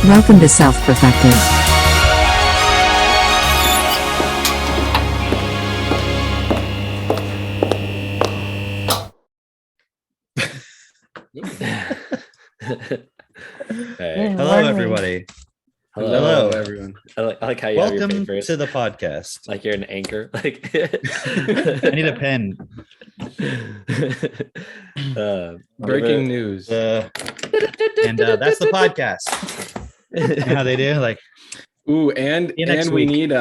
Welcome to Self-Perfected. Hey. Hello, everybody. Hello, everyone. I like how you have your Welcome papers. to the podcast. Like you're an anchor. Like I need a pen. Breaking news. And that's the podcast. You know how they do? Like, Ooh, and next we week. need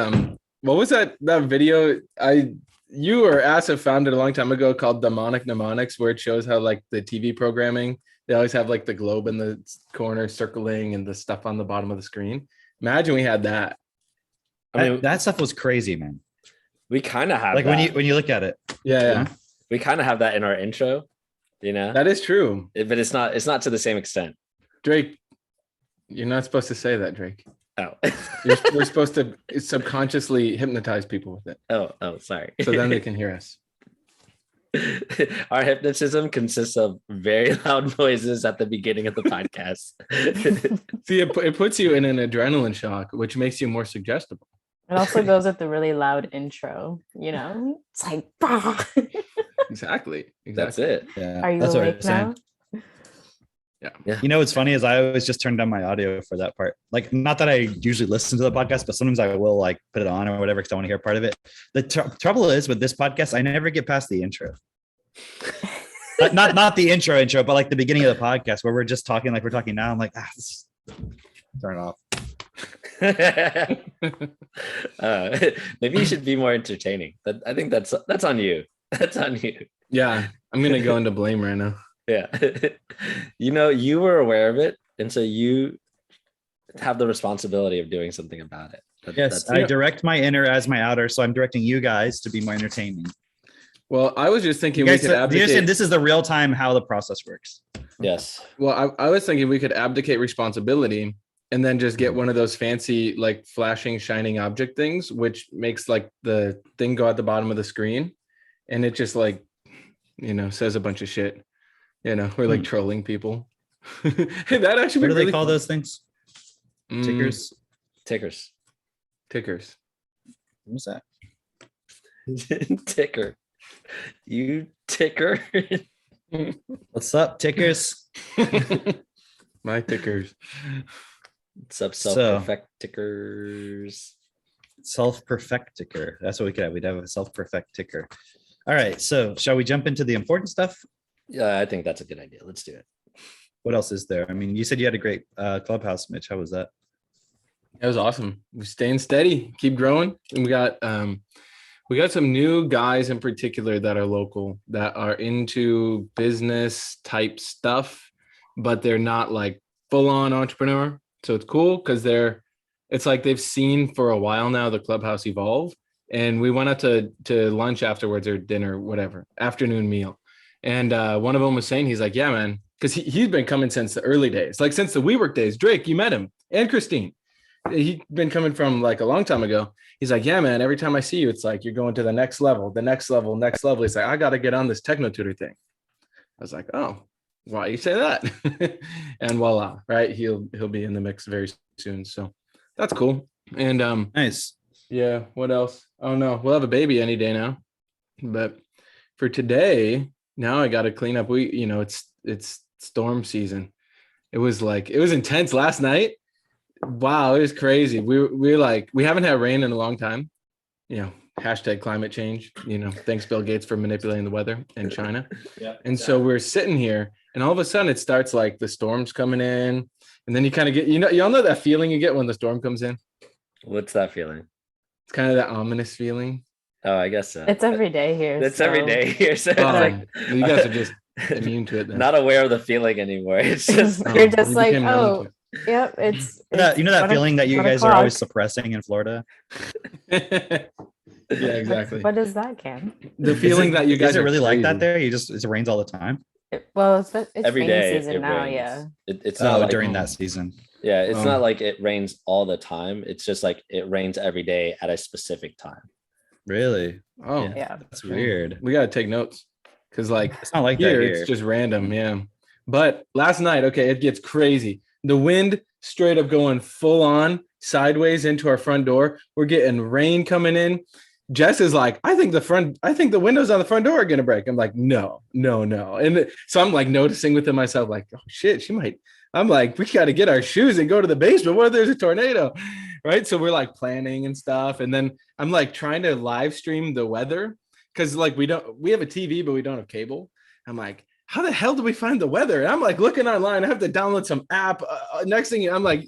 what was that video you or Asif found it a long time ago called Demonic Mnemonics, where it shows how like the TV programming, they always have like the globe in the corner circling and the stuff on the bottom of the screen. Imagine we had that. I mean, that stuff was crazy, man. we kind of have Like that. when you look at it. Yeah. We kind of have that in our intro, you know. That is true. But it's not to the same extent. Drake, you're not supposed to say that, Drake. Oh. We're supposed to subconsciously hypnotize people with it. Oh, sorry. So then they can hear us. Our hypnotism consists of very loud noises at the beginning of the podcast. See, it puts you in an adrenaline shock, which makes you more suggestible. It also goes with the really loud intro, you know? It's like, bah! Exactly. That's it. Yeah, Are you that's what awake I'm saying. now? Yeah. You know what's funny is I always just turn down my audio for that part. Like, not that I usually listen to the podcast, but sometimes I will like put it on or whatever because I want to hear part of it. The trouble is with this podcast, I never get past the intro. not the intro, but like the beginning of the podcast where we're just talking like we're talking now. I'm like, turn it off. Maybe you should be more entertaining. I think that's on you. That's on you. Yeah, I'm gonna go into blame right now. Yeah. You know, you were aware of it, and so you have the responsibility of doing something about it. Yes, I direct my inner as my outer, so I'm directing you guys to be more entertaining. Well, I was just thinking You we guys, could do you abdicate. understand this is the real time how the process works. Yes. Well, I was thinking we could abdicate responsibility and then just get one of those fancy, like flashing, shining object things, which makes like the thing go at the bottom of the screen, and it just like, says a bunch of shit. We're like trolling people. Hey, that actually. What do really they call fun. those things? Tickers. Tickers. What's that? Ticker. You ticker. What's up, tickers? My tickers. What's up, self-perfect tickers? Self-perfect ticker. That's what we could have. We'd have a self-perfect ticker. All right. So shall we jump into the important stuff? Yeah, I think that's a good idea. Let's do it. What else is there? I mean, you said you had a great clubhouse, Mitch. How was that? It was awesome. We're staying steady, keep growing. And we got some new guys in particular that are local that are into business type stuff, but they're not like full on entrepreneur. So it's cool because it's like they've seen for a while now the clubhouse evolve. And we went out to lunch afterwards or dinner, whatever, afternoon meal. And one of them was saying, he's like, yeah, man, because he's been coming since the early days, like since the WeWork days. Drake, you met him, and Christine. He'd been coming from like a long time ago. He's like, yeah, man, every time I see you, it's like you're going to the next level. He's like, I got to get on this techno tutor thing. I was like, oh, why you say that? And voila, right? He'll be in the mix very soon. So that's cool. And Nice. yeah, what else? Oh no, we'll have a baby any day now. But for today, now I got to clean up. It's storm season. It was intense last night. Wow, it was crazy. We haven't had rain in a long time. Hashtag climate change. Thanks Bill Gates for manipulating the weather in China. Yeah. And so we're sitting here, and all of a sudden it starts like the storm's coming in, and then you kind of get, y'all know that feeling you get when the storm comes in. What's that feeling? It's kind of that ominous feeling. Oh, I guess so. It's every day here. It's every day here. So it's You guys are just immune to it then. not aware of the feeling anymore. It's just You're just you like, became numb oh, to yep, it's You know that 1 feeling that you 1 guys are always o'clock. suppressing in Florida? it. Yeah, exactly. What is that, Cam? The feeling that you guys Is it are really like crazy. that there? It rains all the time? It's every rainy day. season It now, rains. yeah. It's not like, during that season. yeah, it's Oh. not like it rains all the time. It's just like it rains every day at a specific time. Really? Oh, Yeah. Yeah. That's weird. we got to take notes because like It's not like here that here. it's just random. Yeah. But last night, okay, it gets crazy. The wind straight up going full on sideways into our front door. We're getting rain coming in. Jess is like, I think the windows on the front door are gonna break. I'm like, no. And so I'm like noticing within myself, like, oh shit, she might. I'm like, we got to get our shoes and go to the basement. What if there's a tornado? Right. So we're like planning and stuff. And then I'm like trying to live stream the weather because like we have a TV, but we don't have cable. I'm like, how the hell do we find the weather? And I'm like looking online. I have to download some app. Next thing I'm like,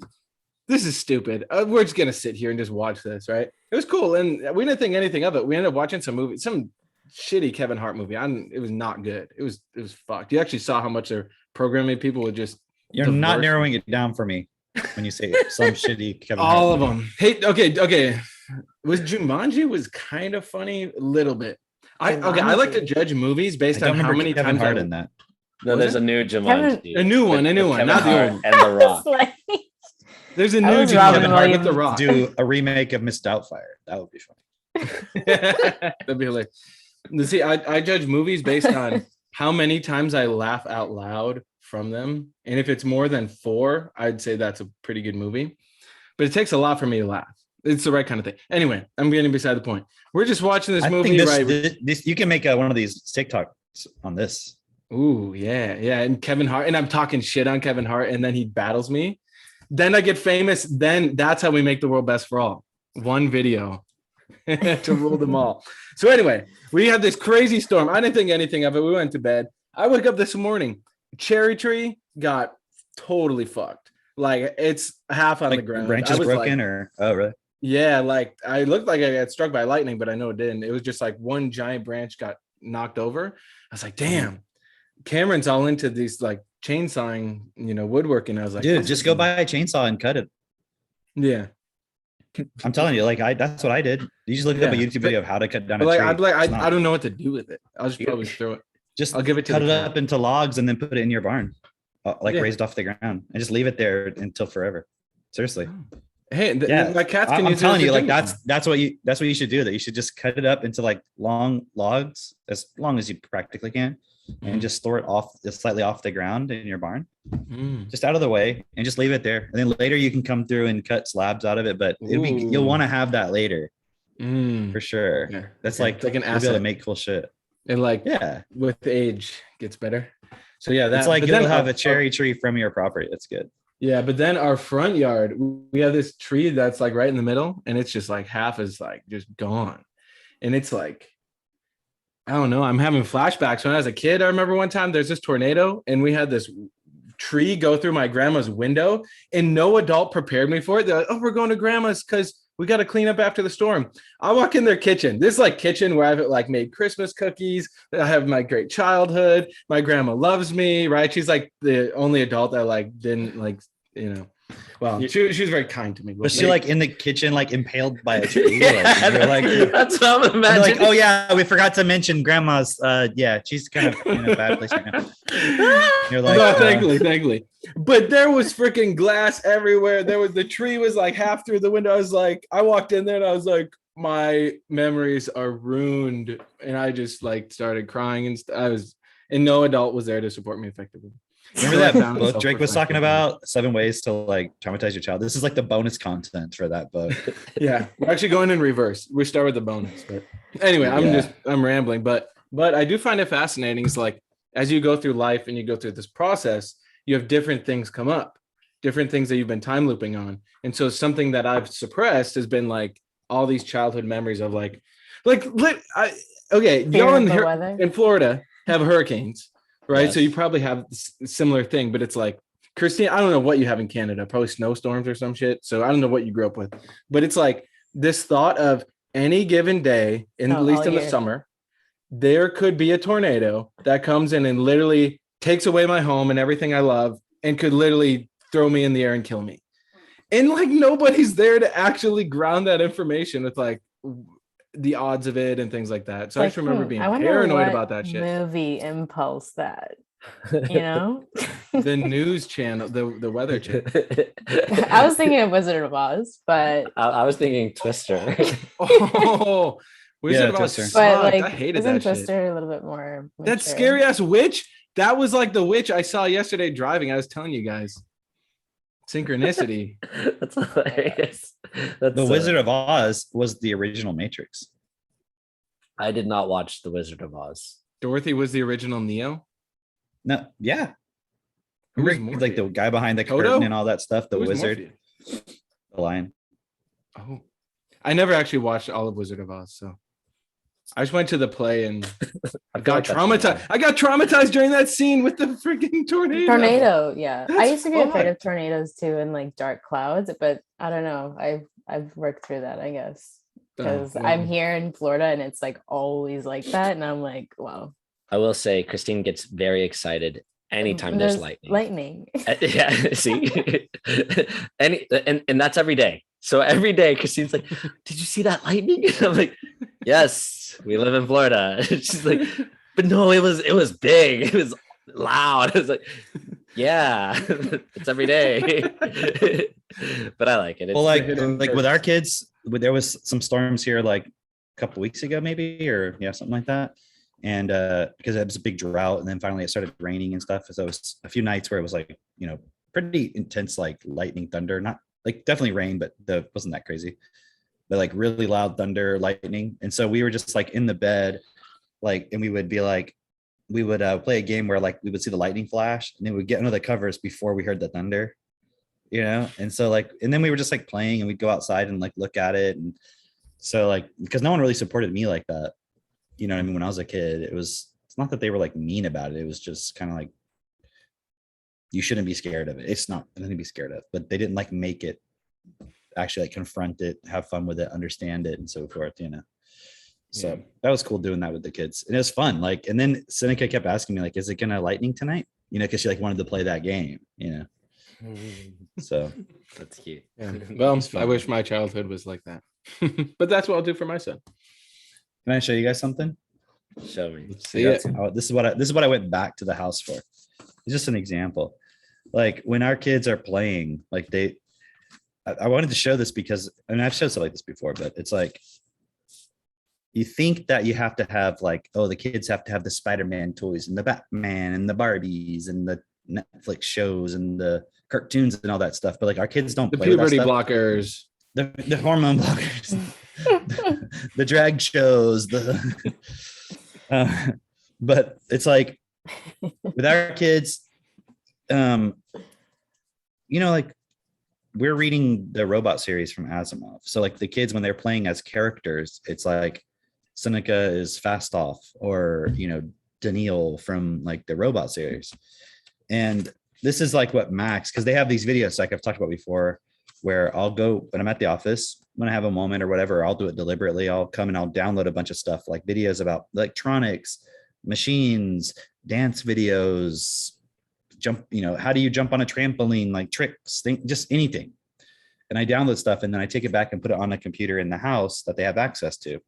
this is stupid. We're just going to sit here and just watch this. Right. It was cool. And we didn't think anything of it. We ended up watching some shitty Kevin Hart movie. It was not good. It was fucked. You actually saw how much they're programming people with just. You're not narrowing it down for me when you say some shitty Kevin Hart. All of them. Hey, okay. Was Jumanji was kind of funny a little bit. I like to judge movies based on how many Kevin times Hart in that. No, there's a new Jumanji. A new one, not the old. And The Rock. There's a new Jumanji with The Rock. Do a remake of Miss Doubtfire. That would be funny. That'd be hilarious. See, I judge movies based on how many times I laugh out loud from them. And if it's more than 4, I'd say that's a pretty good movie. But it takes a lot for me to laugh. It's the right kind of thing. Anyway, I'm getting beside the point. We're just watching this movie, right? This you can make one of these TikToks on this. Ooh, yeah. And Kevin Hart, and I'm talking shit on Kevin Hart, and then he battles me. Then I get famous. Then that's how we make the world best for all. One video to rule them all. So anyway, we had this crazy storm. I didn't think anything of it. We went to bed. I woke up this morning. Cherry tree got totally fucked. Like it's half on the ground. Branches broken really? Yeah, like I looked like I got struck by lightning, but I know it didn't. It was just like one giant branch got knocked over. I was like, damn. Cameron's all into these like chainsawing, woodworking. I was like, dude, just go buy a chainsaw and cut it. Yeah. I'm telling you, that's what I did. You just look up a YouTube video of how to cut down a tree. I don't know what to do with it. I'll just probably throw it. I'll give it to cut it up into logs and then put it in your barn, raised off the ground, and just leave it there until forever. Seriously. Hey, my cats can I'm use telling you, that's what you should do. That you should just cut it up into like long logs, as long as you practically can, and just store it slightly off the ground in your barn, just out of the way, and just leave it there. And then later you can come through and cut slabs out of it, but you'll want to have that later for sure. Yeah. That's like an asset to make cool shit. And with age gets better. So yeah, that's like you'll have a cherry tree from your property. That's good. Yeah, but then our front yard, we have this tree that's like right in the middle, and it's just like half is like just gone. And it's like, I don't know. I'm having flashbacks. When I was a kid, I remember one time there's this tornado, and we had this tree go through my grandma's window, and no adult prepared me for it. They're like, oh, we're going to grandma's because we got to clean up after the storm. I walk in their kitchen. This is like kitchen where I've like made Christmas cookies. I have my great childhood. My grandma loves me, right? She's like the only adult that like didn't like, well, she was very kind to me. Was she like in the kitchen, like impaled by a tree? That's what I'm imagining. Like, oh yeah, we forgot to mention grandma's. She's kind of in a bad place right now. You're like, no, thankfully. But there was freaking glass everywhere. The tree was like half through the window. I walked in there and I was like, my memories are ruined, and I just like started crying and no adult was there to support me effectively. Remember that book Drake was talking about, 7 ways to like traumatize your child? This is like the bonus content for that book. Yeah, we're actually going in reverse. We start with the bonus, but anyway, I'm rambling, but I do find it fascinating. It's like as you go through life and you go through this process, you have different things come up, different things that you've been time looping on, and so something that I've suppressed has been like all these childhood memories of y'all in Florida have hurricanes. Right. Yes. So you probably have a similar thing, but it's like, Christine, I don't know what you have in Canada, probably snowstorms or some shit. So I don't know what you grew up with, but it's like this thought of any given day, at least in the summer, there could be a tornado that comes in and literally takes away my home and everything I love and could literally throw me in the air and kill me. And like, nobody's there to actually ground that information with like the odds of it and things like that. So I just remember being paranoid about that shit. Movie impulse that, the news channel, the weather channel. I was thinking of Wizard of Oz, but I was thinking Twister. Wizard of Oz, but like, I hated isn't that Twister shit. A little bit more mature? That scary ass witch. That was like the witch I saw yesterday driving. I was telling you guys. Synchronicity. That's hilarious. That's The Wizard of Oz was the original Matrix. I did not watch The Wizard of Oz. Dorothy was the original Neo. No, yeah. Who was Remember, like the Morpheus? guy behind the Toto? curtain and all that stuff, the Who was wizard, Morpheus? the lion. Oh, I never actually watched all of Wizard of Oz, so I just went to the play and I feel got like that's traumatized. fine. I got traumatized during that scene with the freaking tornado. Tornado, yeah. I That's used to be afraid of fucked. tornadoes too, and like dark clouds, but I don't know. I've worked through that, I guess, because Oh, I'm well. here in Florida and it's like always like that, and I'm like, wow. I will say Christine gets very excited anytime there's lightning. Lightning. Yeah, see, and that's every day. So every day, Christine's like, "Did you see that lightning?" And I'm like, "Yes, we live in Florida." She's like, "But no, it was big. It was loud." I was like, "Yeah, it's every day." But I like it. It's Well, like hidden with our perks. kids, there was some storms here like a couple weeks ago, maybe, or yeah, something like that. And because it was a big drought, and then finally it started raining and stuff. So it was a few nights where it was like, pretty intense, like lightning, thunder, not like definitely rain, but wasn't that crazy, but like really loud thunder, lightning. And so we were just like in the bed, like, and we would be like, we would play a game where like we would see the lightning flash, and then we'd get under the covers before we heard the thunder, and so like, and then we were just like playing, and we'd go outside and like look at it. And so like, because no one really supported me like that, what I mean, when I was a kid, it's not that they were like mean about it, it was just kind of like, you shouldn't be scared of it. It's not nothing to be scared of, but they didn't like make it actually like confront it, have fun with it, understand it, and so forth, So Yeah. that was cool doing that with the kids. And it was fun. Like, and then Seneca kept asking me, like, is it gonna lightning tonight? Because she like wanted to play that game, So That's cute. Yeah. Well, It's I fun. wish my childhood was like that. But that's what I'll do for my son. can I show you guys something? Show me. See it. This is what I went back to the house for. It's just an example. Like when our kids are playing, like I wanted to show this because, and I've showed stuff like this before, but it's like, you think that you have to have like, oh, the kids have to have the Spider-Man toys and the Batman and the Barbies and the Netflix shows and the cartoons and all that stuff. But like our kids don't The play with that puberty stuff. blockers. The hormone blockers, the drag shows, but it's like with our kids, like we're reading the robot series from Asimov. So like the kids, when they're playing as characters, it's like Seneca is Fast Off, or, Daniil from like the robot series. And this is like what Max, because they have these videos like I've talked about before, where I'll go when I'm at the office, when I have a moment or whatever, I'll do it deliberately. I'll come and I'll download a bunch of stuff, like videos about electronics, machines, dance videos, jump, how do you jump on a trampoline, like tricks, just anything. And I download stuff, and then I take it back and put it on a computer in the house that they have access to.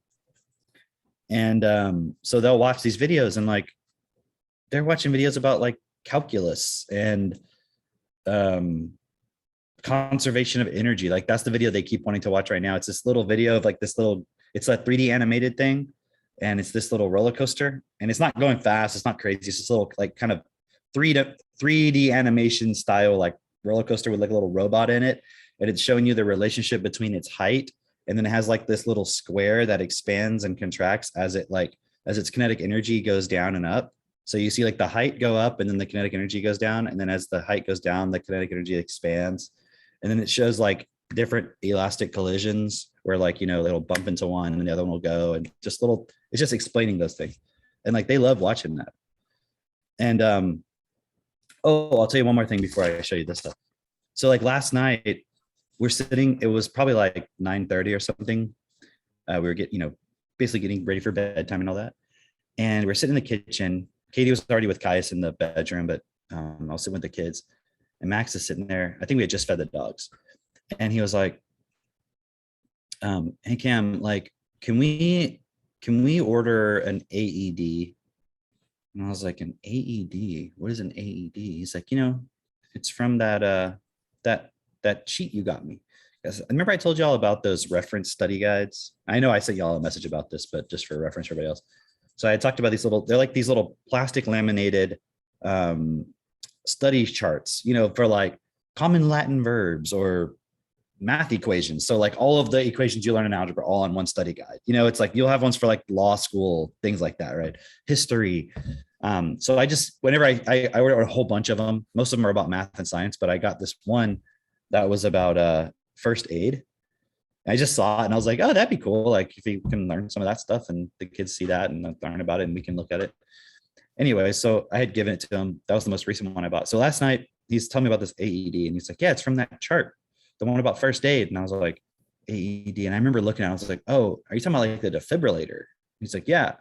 And so they'll watch these videos, and like they're watching videos about like calculus and conservation of energy. Like that's the video they keep wanting to watch right now. It's this little video of like it's a 3D animated thing, and it's this little roller coaster, and it's not going fast, it's not crazy, it's this little like kind of 3D animation style like roller coaster with like a little robot in it, and it's showing you the relationship between its height, and then it has like this little square that expands and contracts as its kinetic energy goes down and up. So you see like the height go up, and then the kinetic energy goes down, and then as the height goes down, the kinetic energy expands. And then it shows like different elastic collisions where like, it'll bump into one and the other one will go, and it's just explaining those things. And like, they love watching that. And, I'll tell you one more thing before I show you this stuff. So like last night we're sitting, it was probably like 9:30 or something. We were basically getting ready for bedtime and all that. And we're sitting in the kitchen. Katie was already with Caius in the bedroom, but I was sitting with the kids. And Max is sitting there. I think we had just fed the dogs. And he was like, hey Cam, like, can we order an AED? And I was like, an AED? What is an AED? He's like, it's from that sheet you got me. I remember I told you all about those reference study guides. I know I sent y'all a message about this, but just for reference for everybody else. So I talked about they're like these little plastic laminated study charts, for like common Latin verbs or math equations. So like all of the equations you learn in algebra all on one study guide. You know, it's like you'll have ones for like law school, things like that, right? History. So I just, whenever I ordered a whole bunch of them, most of them are about math and science, but I got this one that was about first aid. I just saw it and I was like, oh, that'd be cool. Like if you can learn some of that stuff and the kids see that and learn about it and we can look at it. Anyway, so I had given it to him. That was the most recent one I bought. So last night he's telling me about this AED and he's like, yeah, it's from that chart, the one about first aid. And I was like, AED. And I remember looking at it, I was like, oh, are you talking about like the defibrillator? He's like, yeah.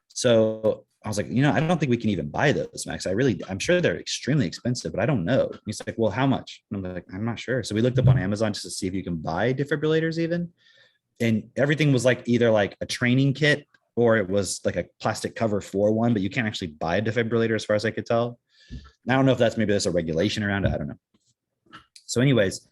So I was like, I don't think we can even buy those, Max. I'm sure they're extremely expensive, but I don't know. He's like, well, how much? And I'm like, I'm not sure. So we looked up on Amazon just to see if you can buy defibrillators even. And everything was like either like a training kit or it was like a plastic cover for one, but you can't actually buy a defibrillator as far as I could tell. I don't know if maybe there's a regulation around it. I don't know. So anyways,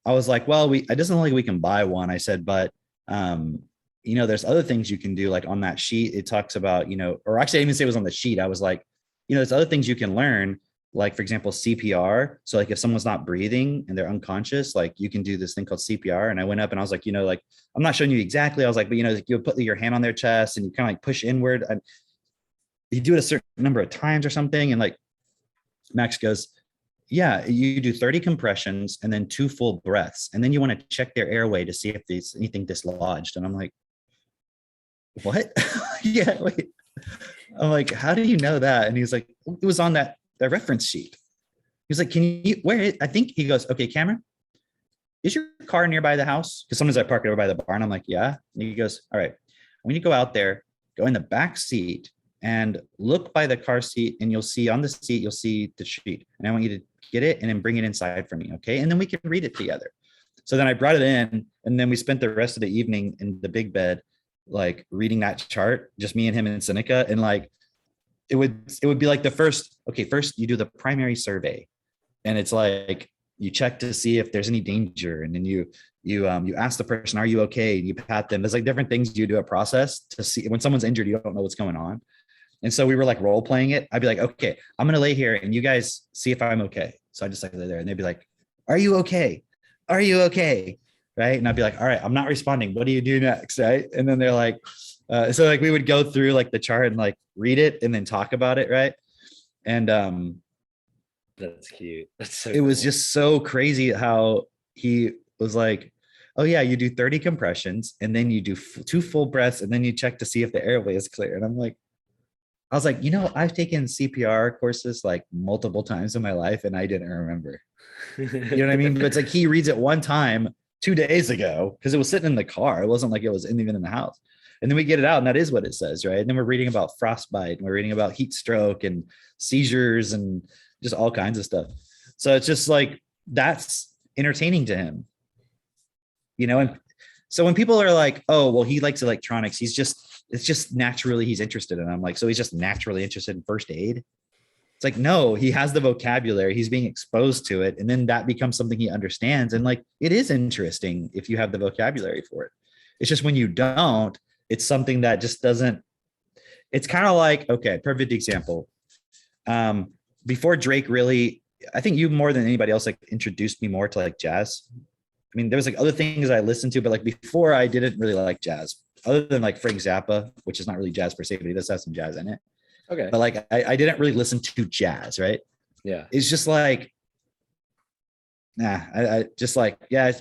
I was like, well, it doesn't look like we can buy one. I said, but there's other things you can do. Like on that sheet, it talks about, or actually I didn't even say it was on the sheet. I was like, there's other things you can learn, like for example, CPR. So like if someone's not breathing and they're unconscious, like you can do this thing called CPR. And I went up and I was like, like, I'm not showing you exactly. I was like, but like you put your hand on their chest and you kind of like push inward. And you do it a certain number of times or something. And like Max goes, yeah, you do 30 compressions and then 2 full breaths. And then you want to check their airway to see if there's anything dislodged. And I'm like, what? Yeah, wait. I'm like, how do you know that? And he's like, it was on that reference sheet. He's like, can you, I think he goes, okay, Cameron, is your car nearby the house? Because sometimes I park it over by the barn. I'm like, yeah. And he goes, all right, when you go out there, go in the back seat and look by the car seat and you'll see on the seat, you'll see the sheet. And I want you to get it and then bring it inside for me. Okay. And then we can read it together. So then I brought it in and then we spent the rest of the evening in the big bed, like reading that chart, just me and him and Seneca. And like, it would be like first you do the primary survey and it's like, you check to see if there's any danger. And then you ask the person, are you okay? And you pat them. There's like different things you do a process to see when someone's injured, you don't know what's going on. And so we were like role playing it. I'd be like, okay, I'm going to lay here and you guys see if I'm okay. So I just like lay there and they'd be like, are you okay? Are you okay? Right. And I'd be like, all right, I'm not responding. What do you do next? Right. And then they're like, so like we would go through like the chart and like read it and then talk about it. Right. And that's cute. That's so it was just so crazy how he was like, oh yeah, you do 30 compressions and then you do 2 full breaths and then you check to see if the airway is clear. And I'm like, I was like, I've taken CPR courses like multiple times in my life and I didn't remember. You know what I mean? But it's like he reads it one time 2 days ago because it was sitting in the car. It wasn't like it was even in the house. And then we get it out and that is what it says, right? And then we're reading about frostbite and we're reading about heat stroke and seizures and just all kinds of stuff. So it's just like, that's entertaining to him, and so when people are like, oh, well, he likes electronics, it's just naturally he's interested in. I'm like, so he's just naturally interested in first aid. It's like, no, he has the vocabulary, he's being exposed to it. And then that becomes something he understands. And like, it is interesting if you have the vocabulary for it. It's just when you don't, it's something that just doesn't, it's kind of like, okay, perfect example. Before Drake really, I think you more than anybody else, like introduced me more to like jazz. I mean, there was like other things I listened to, but like before I didn't really like jazz other than like Frank Zappa, which is not really jazz per se, but he does have some jazz in it. Okay. But like, I didn't really listen to jazz. Right. Yeah. It's just like, I just like, yeah,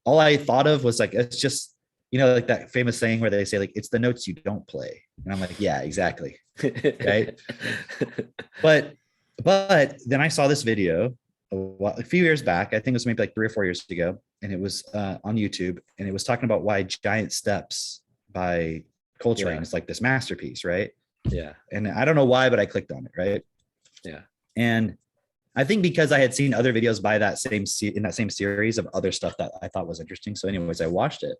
all I thought of was like, it's just, like that famous saying where they say like, it's the notes you don't play. And I'm like, yeah, exactly. Right. But then I saw this video a few years back. I think it was maybe like 3 or 4 years ago. And it was on YouTube. And it was talking about why Giant Steps by Coltrane is like this masterpiece. Right. Yeah. And I don't know why, but I clicked on it. Right. Yeah. And I think because I had seen other videos by in that same series of other stuff that I thought was interesting. So anyways, I watched it.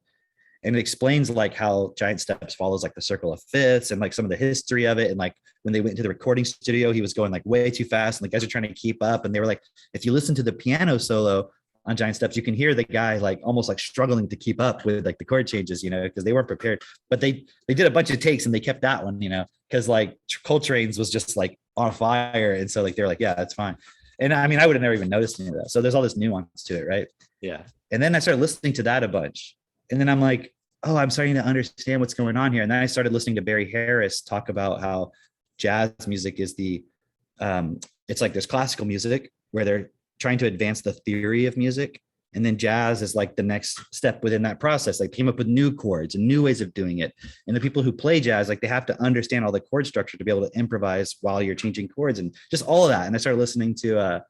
And it explains like how Giant Steps follows like the circle of fifths and like some of the history of it. And like when they went into the recording studio, he was going like way too fast and the guys are trying to keep up. And they were like, if you listen to the piano solo on Giant Steps, you can hear the guy like almost like struggling to keep up with like the chord changes, because they weren't prepared. But they did a bunch of takes and they kept that one, because like Coltrane's was just like on fire. And so like, they're like, yeah, that's fine. And I mean, I would have never even noticed any of that. So there's all this nuance to it, right? Yeah. And then I started listening to that a bunch. And then I'm like, oh, I'm starting to understand what's going on here. And then I started listening to Barry Harris talk about how jazz music is it's like there's classical music where they're trying to advance the theory of music. And then jazz is like the next step within that process. They came up with new chords and new ways of doing it. And the people who play jazz, like they have to understand all the chord structure to be able to improvise while you're changing chords and just all of that. And I started listening to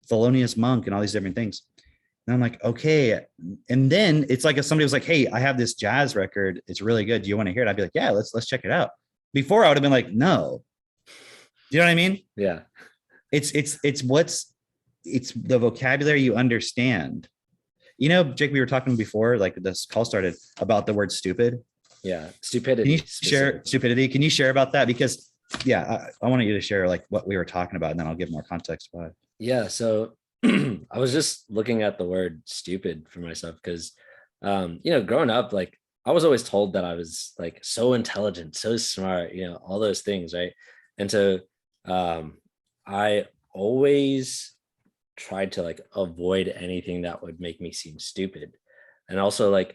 Thelonious Monk and all these different things. And I'm like, okay. And then it's like if somebody was like, hey, I have this jazz record. It's really good. Do you want to hear it? I'd be like, yeah, let's check it out. Before I would have been like, no. Do you know what I mean? Yeah. It's the vocabulary you understand. You know, Jake, we were talking before, like this call started about the word stupid. Yeah. Stupidity. Can you share stupidity? Can you share about that? Because I wanted you to share like what we were talking about, and then I'll give more context why. Yeah. So I was just looking at the word stupid for myself because, growing up, like I was always told that I was like so intelligent, so smart, all those things. Right. And so I always tried to like avoid anything that would make me seem stupid. And also like,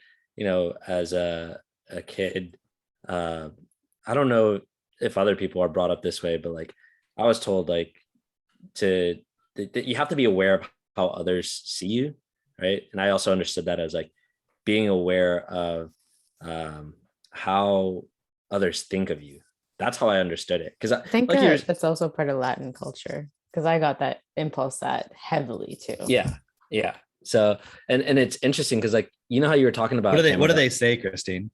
as a kid, I don't know if other people are brought up this way, but like I was told like that you have to be aware of how others see you, right? And I also understood that as like being aware of how others think of you. That's how I understood it. Because I think like that's also part of Latin culture, because I got that impulse that heavily too. Yeah. So and it's interesting because like how you were talking about what do they say, Christine?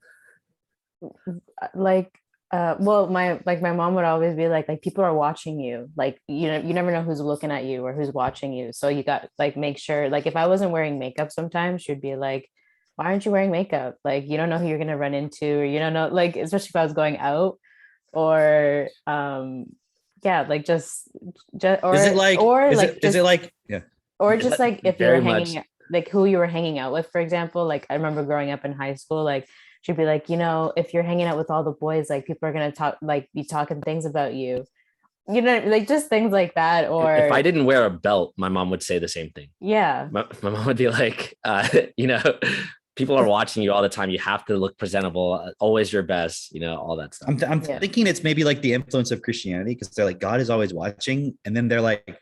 Like well, my mom would always be like people are watching you, like you never know who's looking at you or who's watching you, so you got like make sure, like if I wasn't wearing makeup sometimes she'd be like, why aren't you wearing makeup, like you don't know who you're gonna run into, or you don't know, like especially if I was going out or like just or is it like or is like it, is it like yeah or just like if you're hanging much. like who you were hanging out with, for example. Like I remember growing up in high school, like she'd be like, if you're hanging out with all the boys, like people are gonna be talking things about you, like just things like that. Or if I didn't wear a belt, my mom would say the same thing. Yeah. My mom would be like, people are watching you all the time. You have to look presentable, always your best, all that stuff. I'm thinking it's maybe like the influence of Christianity, because they're like, God is always watching. And then they're like,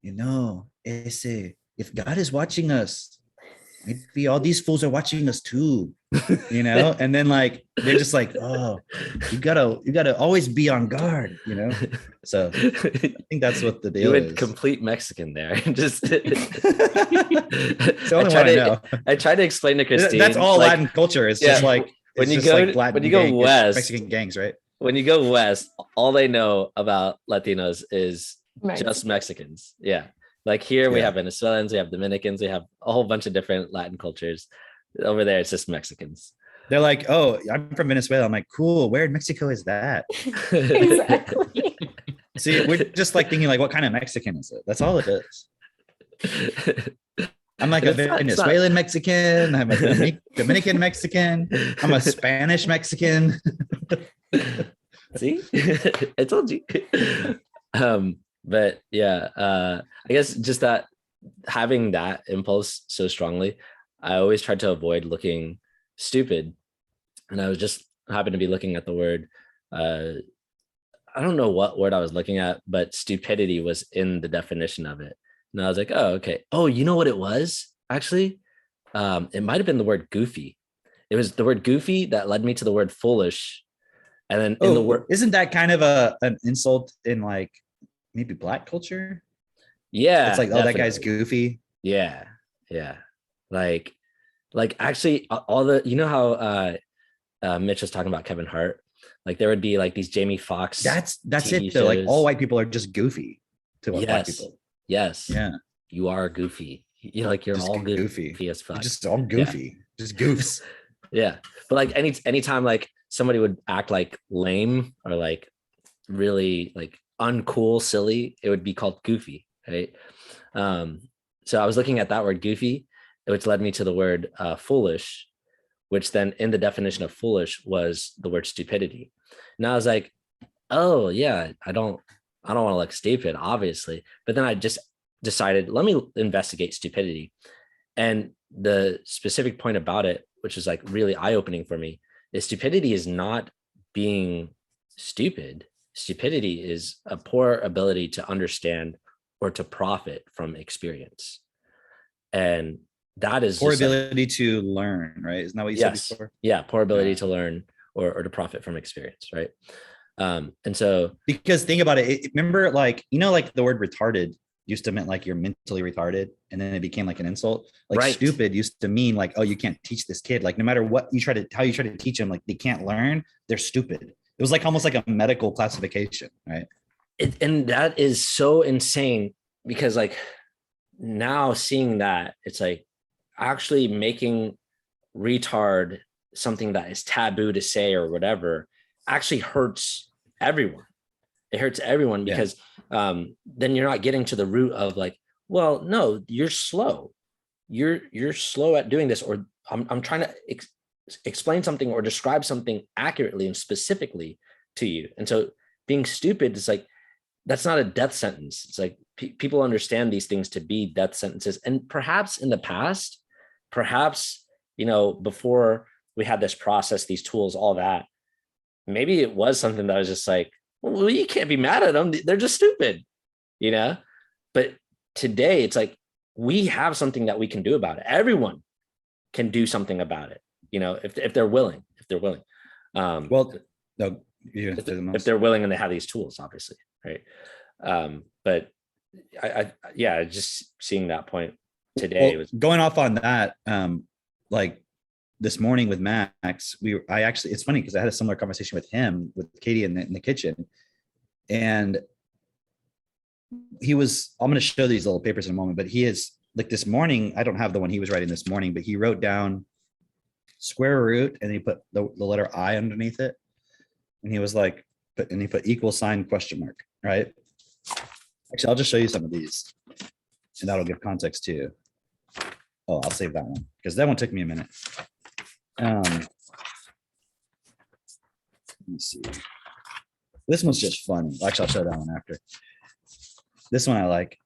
if God is watching us, maybe all these fools are watching us too, and then like, they're just like, oh, you gotta always be on guard, So I think that's what the deal is. Complete Mexican there. Just it's the only one I know. I try to explain to Christine. That's all like, Latin culture. It's just like when you go west, Mexican gangs, right? When you go west, all they know about Latinos is just Mexicans. Yeah. Like here we have Venezuelans, we have Dominicans, we have a whole bunch of different Latin cultures. Over there, it's just Mexicans. They're like, oh, I'm from Venezuela. I'm like, cool. Where in Mexico is that? Exactly. See, we're just like thinking like, what kind of Mexican is it? That's all it is. I'm like a Venezuelan Mexican. I'm a Dominican Mexican. I'm a Spanish Mexican. See, I told you. But yeah, I guess just that having that impulse so strongly, I always tried to avoid looking stupid. And I was just happened to be looking at the word, I don't know what word I was looking at, but stupidity was in the definition of it. And I was like, oh, okay. Oh, you know what it was? Actually, it might have been the word goofy. It was the word goofy that led me to the word foolish. And then in the word, isn't that kind of an insult in like maybe Black culture? Yeah. It's like, oh, that guy's goofy. Yeah. Like actually all the, how Mitch was talking about Kevin Hart, like there would be like these Jamie Foxx. That's TV it though. Like all white people are just goofy to Black people. Yes. Yeah. You are goofy. You're just all goofy as fuck. Just all goofy. Yeah. Just goofs. Yeah. But like anytime like somebody would act like lame or like really like uncool, silly, it would be called goofy. Right. So I was looking at that word goofy, which led me to the word foolish, which then in the definition of foolish was the word stupidity. And I was like, oh yeah, I don't want to look stupid, obviously. But then I just decided, let me investigate stupidity. And the specific point about it, which is like really eye-opening for me, is stupidity is not being stupid. Stupidity is a poor ability to understand or to profit from experience. And that is poor ability to learn, right? Isn't that what you said before? Yeah, poor ability to learn or to profit from experience, right? And so, because think about it, remember, like, you know, like the word retarded used to mean like you're mentally retarded, and then it became like an insult. Like stupid used to mean like, oh, you can't teach this kid. Like no matter what you try to, how you try to teach them, like they can't learn, they're stupid. It was like almost like a medical classification, right? And that is so insane, because like now seeing that, it's like actually making retard something that is taboo to say or whatever actually hurts everyone. It hurts everyone because then you're not getting to the root of like, well, no, you're slow. You're slow at doing this, or I'm trying to explain something or describe something accurately and specifically to you. And so being stupid is like, that's not a death sentence. It's like people understand these things to be death sentences. And perhaps in the past, perhaps, you know, before we had this process, these tools, all that, maybe it was something that was just like, well, you can't be mad at them. They're just stupid, you know? But today it's like, we have something that we can do about it. Everyone can do something about it, you know, if they're willing, Well, no, if they're willing and they have these tools, obviously. Right. But I just seeing that point today was going off on that. Like this morning with Max, it's funny because I had a similar conversation with him, with Katie in the kitchen. And I'm going to show these little papers in a moment, but he is like this morning, I don't have the one he was writing this morning, but he wrote down square root and he put the letter I underneath it. And he was like, and he put equal sign question mark, right? Actually, I'll just show you some of these and that'll give context too. Oh, I'll save that one because that one took me a minute. Let me see. This one's just fun. Actually, I'll show that one after. This one I like.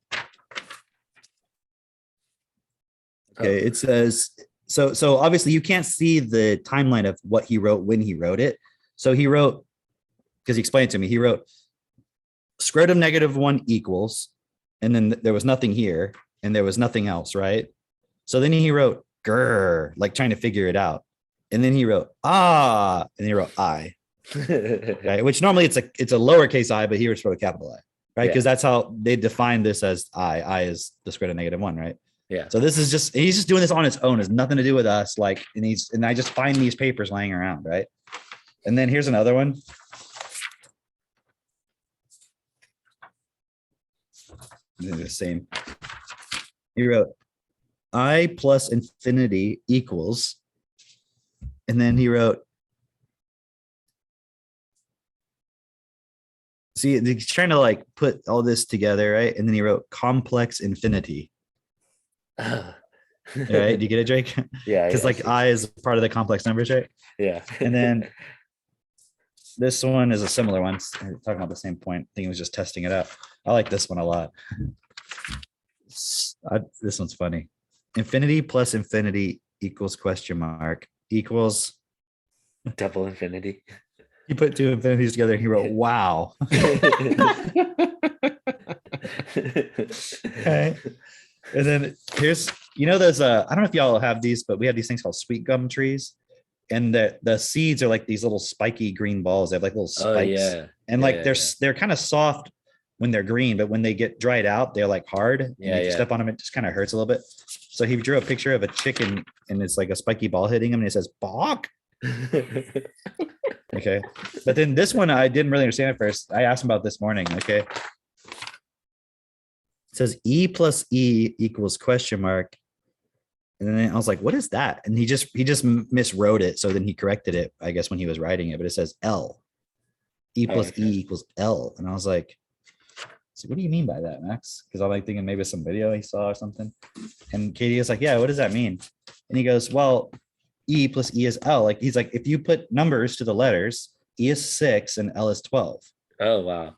Okay, it says, so obviously you can't see the timeline of what he wrote when he wrote it. So he wrote, because he explained it to me, he wrote scrotum -1 equals, and then there was nothing here and there was nothing else, right? So then he wrote grr, like trying to figure it out. And then he wrote and then he wrote I. Right? Which normally it's a lowercase I, but here it's for a capital I, right? Because that's how they define this as I. I is the square root of -1, right? Yeah. So this is he's just doing this on his own. It has nothing to do with us. Like, and I just find these papers laying around, right? And then here's another one. The same. He wrote I plus infinity equals, and then he wrote, see, he's trying to like put all this together, right? And then he wrote complex infinity. Right? Do you get it, Drake? Yeah. Because like I is part of the complex numbers, right? Yeah. And then this one is a similar one. We're talking about the same point. I think he was just testing it out. I like this one a lot. This one's funny. Infinity plus infinity equals question mark equals double infinity. He put two infinities together and he wrote, wow. Okay. And then here's, there's I don't know if y'all have these, but we have these things called sweet gum trees. And the seeds are like these little spiky green balls. They have like little spikes. Oh, yeah. And like they're kind of soft when they're green, but when they get dried out, they're like hard. And if you step on them, it just kind of hurts a little bit. So he drew a picture of a chicken and it's like a spiky ball hitting him and it says, "Bawk." Okay. But then this one, I didn't really understand at first. I asked him about this morning. Okay. It says E plus E equals question mark. And then I was like, what is that? And he just miswrote it. So then he corrected it, I guess, when he was writing it, but it says L. E plus E equals L. And I was like, so what do you mean by that, Max? Because I'm like thinking maybe some video he saw or something. And Katie is like, yeah, what does that mean? And he goes, well, E plus E is L. Like he's like, if you put numbers to the letters, E is 6 and L is 12. Oh, wow.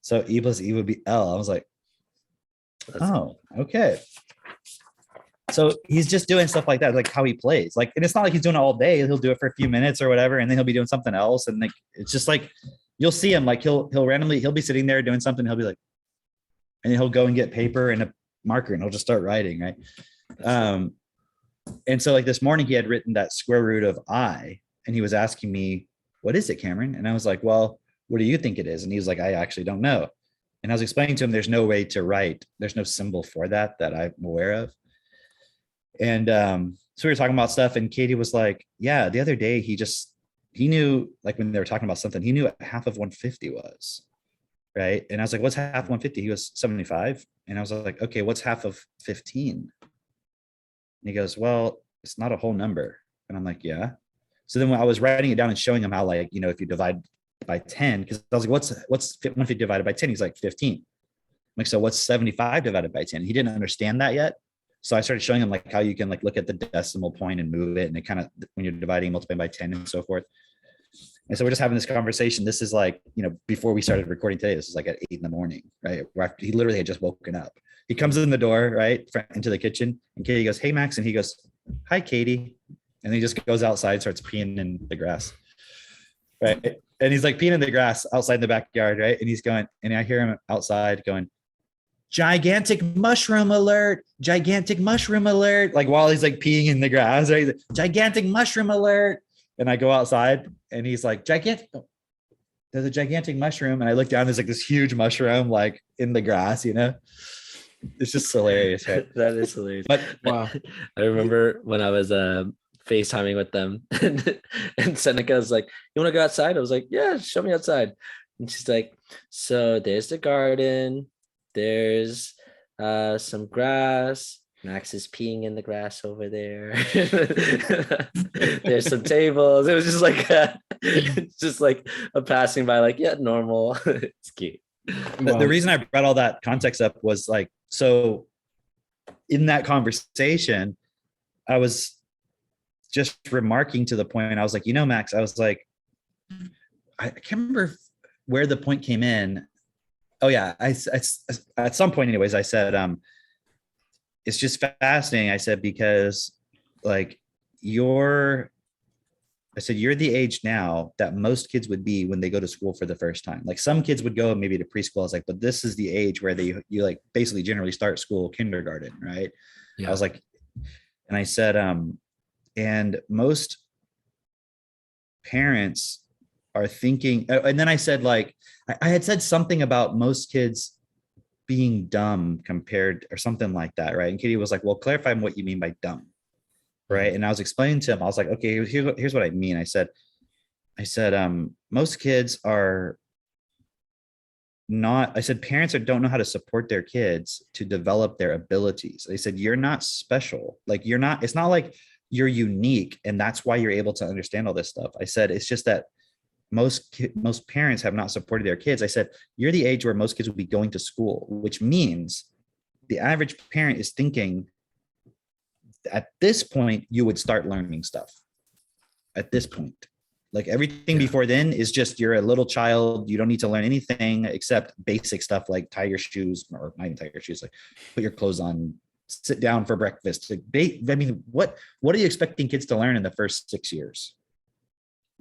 So E plus E would be L. I was like, Oh, okay. So he's just doing stuff like that, like how he plays. Like, and it's not like he's doing it all day. He'll do it for a few minutes or whatever, and then he'll be doing something else. And like, it's just like you'll see him, like he'll randomly be sitting there doing something. He'll be like, and then he'll go and get paper and a marker and he'll just start writing, right? And so like this morning he had written that square root of I, and he was asking me, what is it, Cameron? And I was like, well, what do you think it is? And he was like, I actually don't know. And I was explaining to him, there's no way to write. There's no symbol for that I'm aware of. And so we were talking about stuff, and Katie was like, yeah, the other day he knew, like when they were talking about something, he knew what half of 150 was. Right. And I was like, what's half 150? He was 75. And I was like, okay, what's half of 15? And he goes, well, it's not a whole number. And I'm like, yeah. So then when I was writing it down and showing him how, like, you know, if you divide by 10, because I was like, what's 150 divided by 10? He's like 15. I'm like, so what's 75 divided by 10? He didn't understand that yet. So I started showing him like how you can like look at the decimal point and move it. And it kind of, when you're dividing, multiplying by 10 and so forth. And so we're just having this conversation. This is like, you know, before we started recording today, this is like at 8 a.m, right? Where he literally had just woken up. He comes in the door, right, into the kitchen, and Katie goes, hey, Max. And he goes, hi, Katie. And he just goes outside, starts peeing in the grass, right? And he's like peeing in the grass outside in the backyard, right? And he's going, and I hear him outside going, gigantic mushroom alert, gigantic mushroom alert. Like while he's like peeing in the grass, right? Like, gigantic mushroom alert. And I go outside and he's like, gigantic, there's a gigantic mushroom. And I look down, there's like this huge mushroom, like in the grass, you know? It's just hilarious, right? That is hilarious. But Wow. I remember when I was FaceTiming with them and Seneca was like, you want to go outside? I was like, yeah, show me outside. And she's like, so there's the garden. There's some grass. Max is peeing in the grass over there. There's some tables. It was just like a passing by, like, yeah, normal. It's cute. The reason I brought all that context up was like, so in that conversation, I was just remarking to the point. I was like, you know, Max, I was like, I can't remember where the point came in. Oh yeah. I at some point anyways, I said, it's just fascinating. I said, because like you're the age now that most kids would be when they go to school for the first time. Like some kids would go maybe to preschool. I was like, but this is the age where you like basically generally start school, kindergarten, right? Yeah. I was like, and I said, and most parents are thinking, and then I said, like, I had said something about most kids being dumb compared or something like that, right? And Katie was like, well, clarify what you mean by dumb, right? And I was explaining to him, I was like, okay, here's what I mean. I said, most kids are not, I said, parents don't know how to support their kids to develop their abilities. They said, you're not special. Like you're not, it's not like you're unique and that's why you're able to understand all this stuff. I said, it's just that most parents have not supported their kids. I said, you're the age where most kids will be going to school, which means the average parent is thinking at this point, you would start learning stuff at this point. Like everything before then is just, you're a little child. You don't need to learn anything except basic stuff like tie your shoes, or not even tie your shoes, like put your clothes on, sit down for breakfast. Like, I mean, what are you expecting kids to learn in the first 6 years?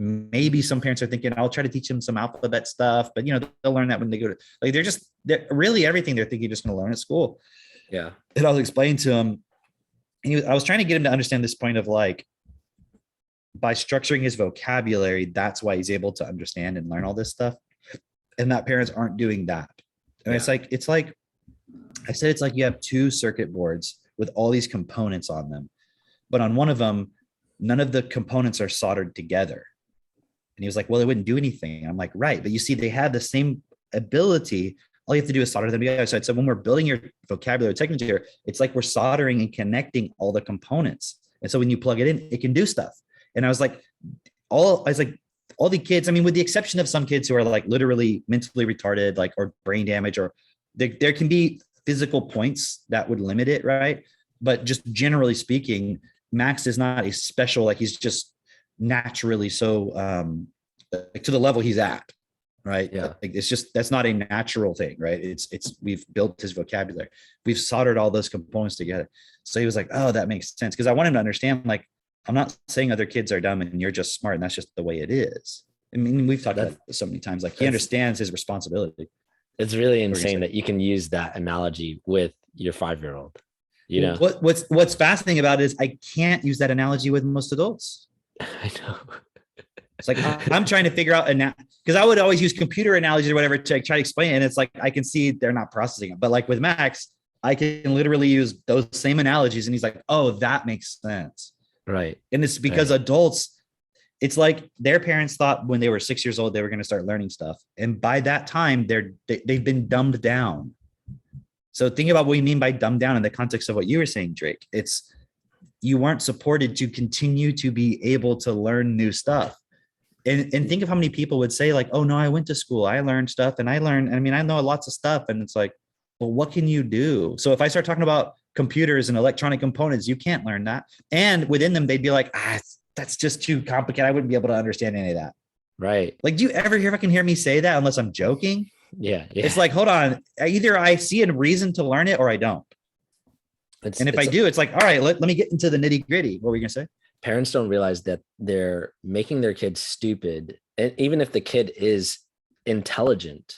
Maybe some parents are thinking, I'll try to teach them some alphabet stuff, but you know, they'll learn that when they go to, like, they're really everything they're thinking just going to learn at school. Yeah. And I was explaining to him, and I was trying to get him to understand this point of like, by structuring his vocabulary, that's why he's able to understand and learn all this stuff. And that parents aren't doing that. And it's like I said, it's like you have two circuit boards with all these components on them, but on one of them, none of the components are soldered together. And he was like, well, it wouldn't do anything. I'm like, right. But you see, they have the same ability. All you have to do is solder them together. So I said, when we're building your vocabulary technically, it's like we're soldering and connecting all the components. And so when you plug it in, it can do stuff. And I was like, all the kids, I mean, with the exception of some kids who are like literally mentally retarded, like, or brain damage, or there can be physical points that would limit it. Right. But just generally speaking, Max is not a special, like he's just naturally so to the level he's at, right? Yeah. Like it's just, that's not a natural thing, right? We've built his vocabulary. We've soldered all those components together. So he was like, oh, that makes sense. Cause I want him to understand, like, I'm not saying other kids are dumb and you're just smart and that's just the way it is. I mean, we've talked about this so many times. Like he understands his responsibility. It's really insane that you can use that analogy with your 5-year-old. You know, what's fascinating about it is I can't use that analogy with most adults. I know. It's like I'm trying to figure out because I would always use computer analogies or whatever to try to explain it. And it's like I can see they're not processing it. But like with Max, I can literally use those same analogies, and he's like, "Oh, that makes sense." Right. And it's because adults, it's like their parents thought when they were 6 years old they were going to start learning stuff, and by that time they've been dumbed down. So think about what you mean by dumbed down in the context of what you were saying, Drake. It's you weren't supported to continue to be able to learn new stuff. And think of how many people would say like, oh no, I went to school, I learned stuff, and I know lots of stuff. And it's like, well, what can you do? So if I start talking about computers and electronic components, you can't learn that. And within them, they'd be like, that's just too complicated. I wouldn't be able to understand any of that. Right. Like, do you ever hear me say that unless I'm joking? Yeah. It's like, hold on. Either I see a reason to learn it or I don't. And if I do, it's like, all right, let me get into the nitty gritty. What were you going to say? Parents don't realize that they're making their kids stupid. And even if the kid is intelligent,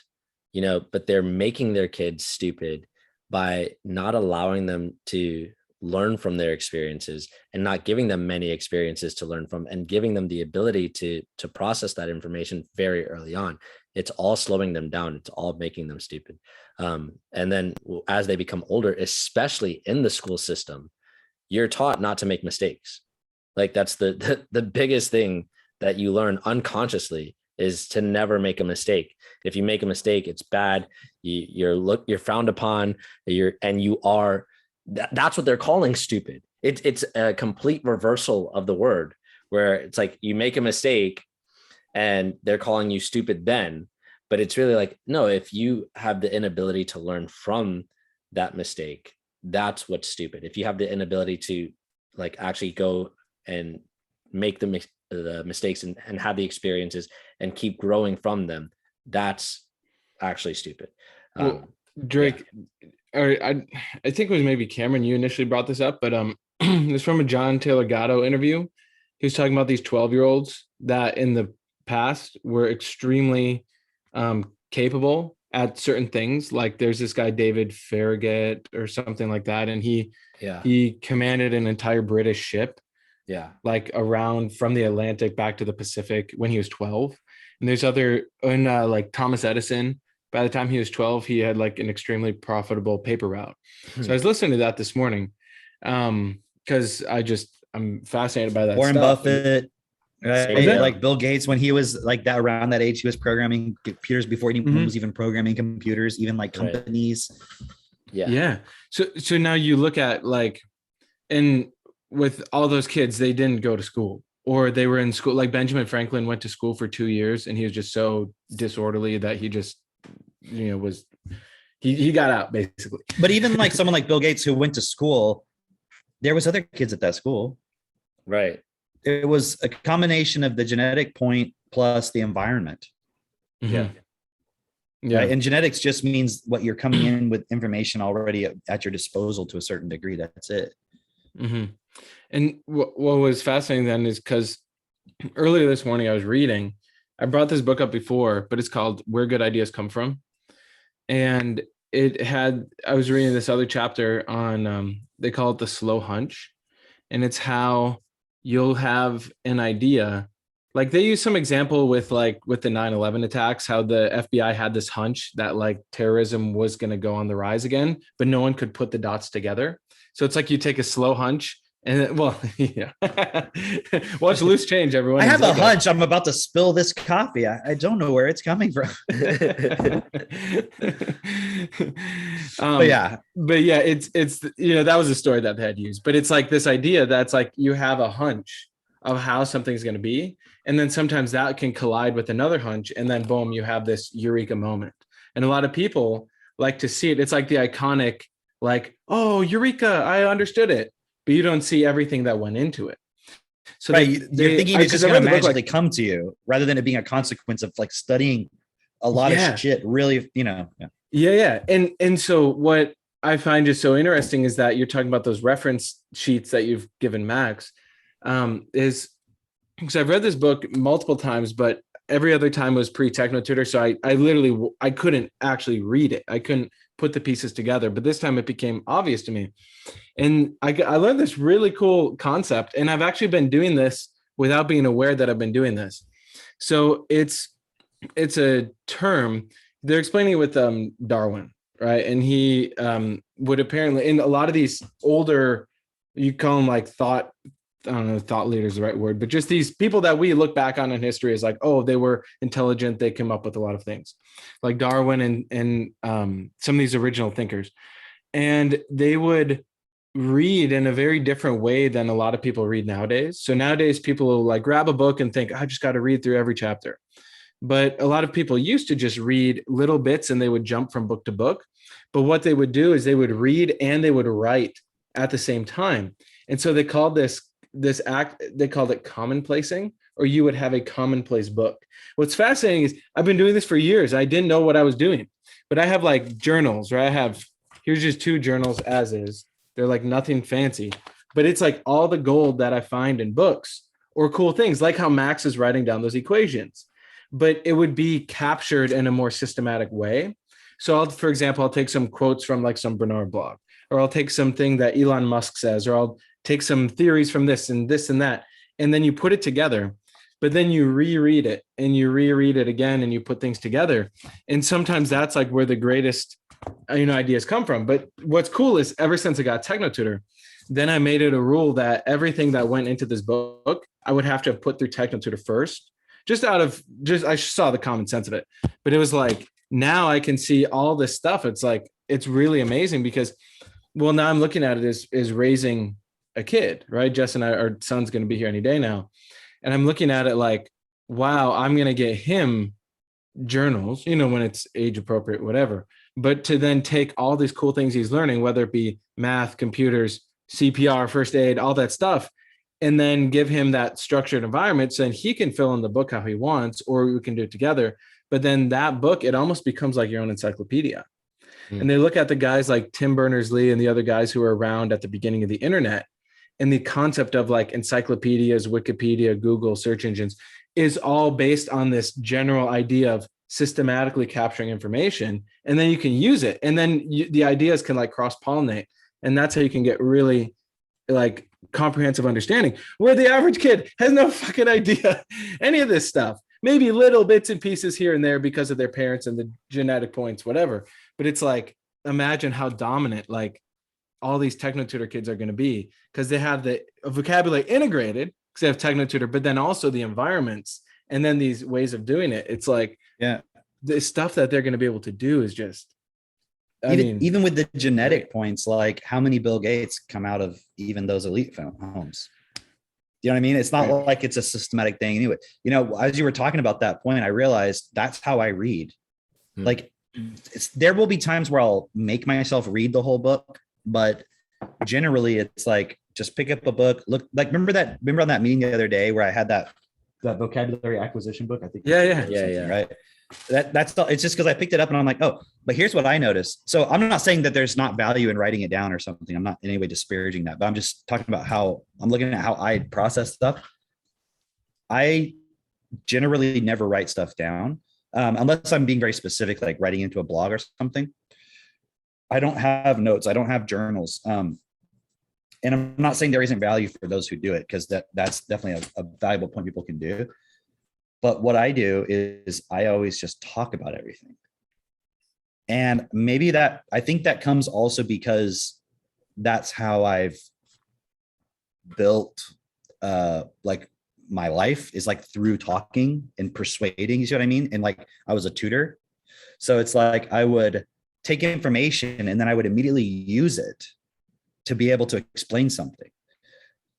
you know, but they're making their kids stupid by not allowing them to learn from their experiences and not giving them many experiences to learn from and giving them the ability to process that information very early on. It's all slowing them down. It's all making them stupid. And then as they become older, especially in the school system, you're taught not to make mistakes. Like that's the biggest thing that you learn unconsciously is to never make a mistake. If you make a mistake, it's bad. You're frowned upon. That's what they're calling stupid. It's a complete reversal of the word, where it's like you make a mistake and they're calling you stupid then, but it's really like, no, if you have the inability to learn from that mistake, that's what's stupid. If you have the inability to like actually go and make the mistakes and have the experiences and keep growing from them, that's actually stupid. Drake, or I think it was maybe Cameron, you initially brought this up, but it's from a John Taylor Gatto interview. He was talking about these 12-year-olds that in the past were extremely capable at certain things. Like there's this guy, David Farragut or something like that. And he commanded an entire British ship. Yeah. Like around from the Atlantic back to the Pacific when he was 12. And there's like Thomas Edison, by the time he was 12, he had like an extremely profitable paper route. So I was listening to that this morning because I'm fascinated by that. Warren stuff. Buffett, right? Like Bill Gates, when he was like that around that age, he was programming computers before he was even programming computers, even like companies. Right. Yeah. So now you look at like, and with all those kids, they didn't go to school or they were in school. Like Benjamin Franklin went to school for 2 years and he was just so disorderly that he just, he got out basically. But even like someone like Bill Gates who went to school, there was other kids at that school. Right. It was a combination of the genetic point plus the environment. Yeah. Yeah. Right? And genetics just means what you're coming in with information already at your disposal to a certain degree. That's it. Mm-hmm. And what was fascinating then is because earlier this morning I was reading, I brought this book up before, but it's called Where Good Ideas Come From. And I was reading this other chapter on, they call it the slow hunch. And it's how you'll have an idea. Like they use some example with the 9/11 attacks, how the FBI had this hunch that like terrorism was going to go on the rise again, but no one could put the dots together. So it's like you take a slow hunch and watch loose change, everyone. I have a hunch I'm about to spill this coffee. I don't know where it's coming from. But yeah, it's that was a story that they had used, but it's like this idea that's like you have a hunch of how something's going to be. And then sometimes that can collide with another hunch. And then boom, you have this eureka moment. And a lot of people like to see it. It's like the iconic, like, oh, eureka, I understood it. But you don't see everything that went into it. So you're thinking it's just going to magically come to you rather than it being a consequence of like studying a lot Yeah. of shit really, yeah. Yeah. And so what I find just so interesting is that you're talking about those reference sheets that you've given Max, is because I've read this book multiple times, but every other time was pre-Techno Tutor. So I literally, I couldn't actually read it. I couldn't put the pieces together, but this time it became obvious to me. And I learned this really cool concept, and I've actually been doing this without being aware that I've been doing this. So it's a term they're explaining it with Darwin, right? And he would apparently, in a lot of these older, you call them like thought, I don't know if thought leaders is the right word, but just these people that we look back on in history as like, oh, they were intelligent, they came up with a lot of things, like Darwin and some of these original thinkers. And they would read in a very different way than a lot of people read nowadays. So nowadays people will like grab a book and think, I just got to read through every chapter. But a lot of people used to just read little bits and they would jump from book to book. But what they would do is they would read and they would write at the same time. And so they called this act, they called it commonplacing, or you would have a commonplace book. What's fascinating is I've been doing this for years. I didn't know what I was doing, but I have like journals, right? Here's just 2 journals as is. They're like nothing fancy, but it's like all the gold that I find in books or cool things, like how Max is writing down those equations, but it would be captured in a more systematic way. So for example, I'll take some quotes from like some Bernard blog, or I'll take something that Elon Musk says, or I'll take some theories from this and that. And then you put it together, but then you reread it and you reread it again and you put things together. And sometimes that's like where the greatest ideas come from. But what's cool is ever since I got Techno Tutor, then I made it a rule that everything that went into this book, I would have to have put through Techno Tutor first, I saw the common sense of it. But it was like, now I can see all this stuff. It's like, it's really amazing because, well, now I'm looking at it as raising a kid, right? Jess and our son's going to be here any day now. And I'm looking at it like, wow, I'm going to get him journals, when it's age appropriate, whatever. But to then take all these cool things he's learning, whether it be math, computers, CPR, first aid, all that stuff, and then give him that structured environment so then he can fill in the book how he wants, or we can do it together. But then that book, it almost becomes like your own encyclopedia. And they look at the guys like Tim Berners-Lee and the other guys who were around at the beginning of the internet, and the concept of like encyclopedias, Wikipedia, Google, search engines is all based on this general idea of systematically capturing information, and then you can use it, and then the ideas can like cross-pollinate, and that's how you can get really like comprehensive understanding, where the average kid has no fucking idea any of this stuff. Maybe little bits and pieces here and there because of their parents and the genetic points, whatever. But it's like, imagine how dominant like all these Techno Tutor kids are going to be, because they have the vocabulary integrated because they have Techno Tutor, but then also the environments and then these ways of doing it. It's like, yeah, the stuff that they're going to be able to do is just, even with the genetic points, like how many Bill Gates come out of even those elite homes? You know what I mean? It's not like it's a systematic thing anyway. As you were talking about that point, I realized that's how I read. Like there will be times where I'll make myself read the whole book, but generally it's like, just pick up a book, look, like, remember on that meeting the other day where I had that vocabulary acquisition book, I think. Yeah. Right. That's it's just because I picked it up and I'm like, oh, but here's what I noticed. So I'm not saying that there's not value in writing it down or something. I'm not in any way disparaging that, but I'm just talking about how I'm looking at how I process stuff. I generally never write stuff down unless I'm being very specific, like writing into a blog or something. I don't have notes. I don't have journals. And I'm not saying there isn't value for those who do it, because that's definitely a valuable point people can do. But what I do is I always just talk about everything. And maybe I think that comes also because that's how I've built like my life, is like through talking and persuading, you see what I mean? And like I was a tutor. So it's like I would take information and then I would immediately use it to be able to explain something.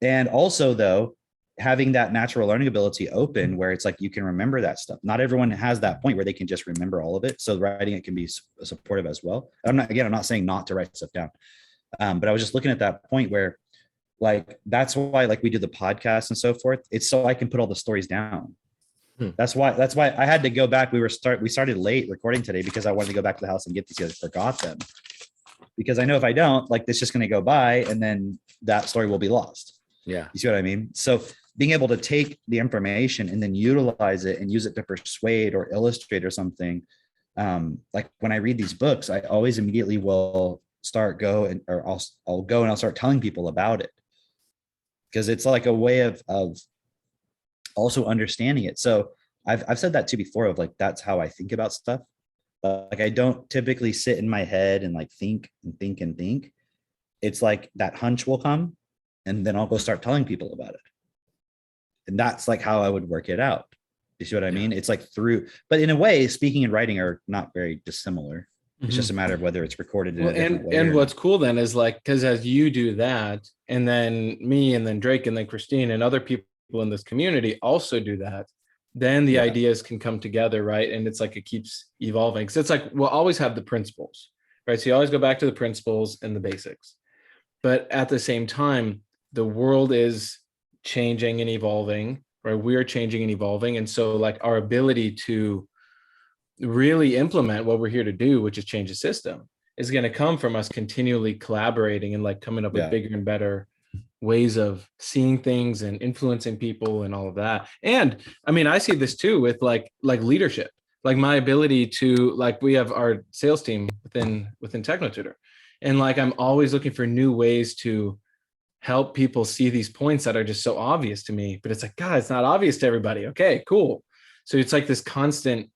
And also though, having that natural learning ability open, where it's like you can remember that stuff. Not everyone has that point where they can just remember all of it. So writing it can be supportive as well. I'm not saying not to write stuff down. But I was just looking at that point where like, that's why like we do the podcast and so forth. It's so I can put all the stories down. That's why I had to go back. We started late recording today because I wanted to go back to the house and get these guys. Forgot them because I know if I don't, like, this just going to go by and then that story will be lost. Yeah. You see what I mean? So being able to take the information and then utilize it and use it to persuade or illustrate or something. Like when I read these books, I always immediately will I'll go and I'll start telling people about it, because it's like a way of also understanding it. So I've said that too before, of like, that's how I think about stuff. Like, I don't typically sit in my head and like think and think and think. It's like that hunch will come and then I'll go start telling people about it. And that's like how I would work it out. You see what I mean? It's like but in a way, speaking and writing are not very dissimilar. It's just a matter of whether it's recorded in a different way. And what's cool then is like, because as you do that, and then me, and then Drake, and then Christine, and other people in this community also do that, then the ideas can come together, right? And it's like it keeps evolving. So it's like we'll always have the principles, right? So you always go back to the principles and the basics. But at the same time, the world is changing and evolving, right? We're changing and evolving. And so like our ability to really implement what we're here to do, which is change the system, is going to come from us continually collaborating and like coming up with bigger and better ways of seeing things and influencing people and all of that. And I mean, I see this too with like leadership, like my ability to, like, we have our sales team within TechnoTutor, and like I'm always looking for new ways to help people see these points that are just so obvious to me, but it's like, God, it's not obvious to everybody. Okay, cool. So it's like this constant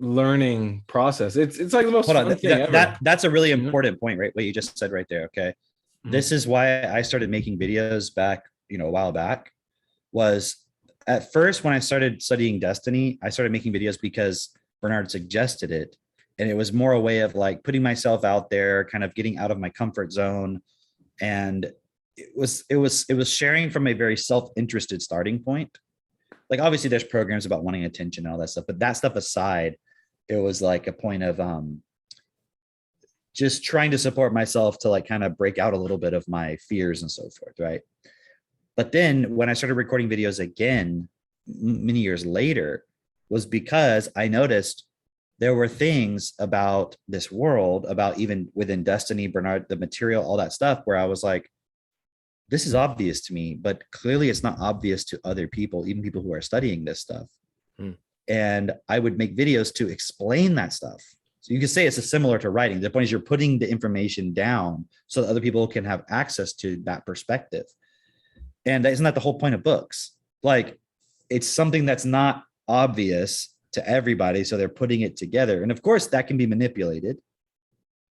learning process. It's like the most fun thing ever. That's a really important point, right? What you just said right there. Okay. This is why I started making videos back, a while back. Was at first, when I started studying Destiny, I started making videos because Bernard suggested it. And it was more a way of like putting myself out there, kind of getting out of my comfort zone. And it was sharing from a very self-interested starting point. Like, obviously there's programs about wanting attention and all that stuff, but that stuff aside, it was like a point of just trying to support myself to like kind of break out a little bit of my fears and so forth, right? But then when I started recording videos again many years later, was because I noticed there were things about this world, about even within Destiny, Bernard, the material, all that stuff, where I was like, this is obvious to me, but clearly it's not obvious to other people, even people who are studying this stuff. And I would make videos to explain that stuff. So you could say it's similar to writing. The point is you're putting the information down so that other people can have access to that perspective. And isn't that the whole point of books? Like, it's something that's not obvious to everybody, so they're putting it together. And of course that can be manipulated,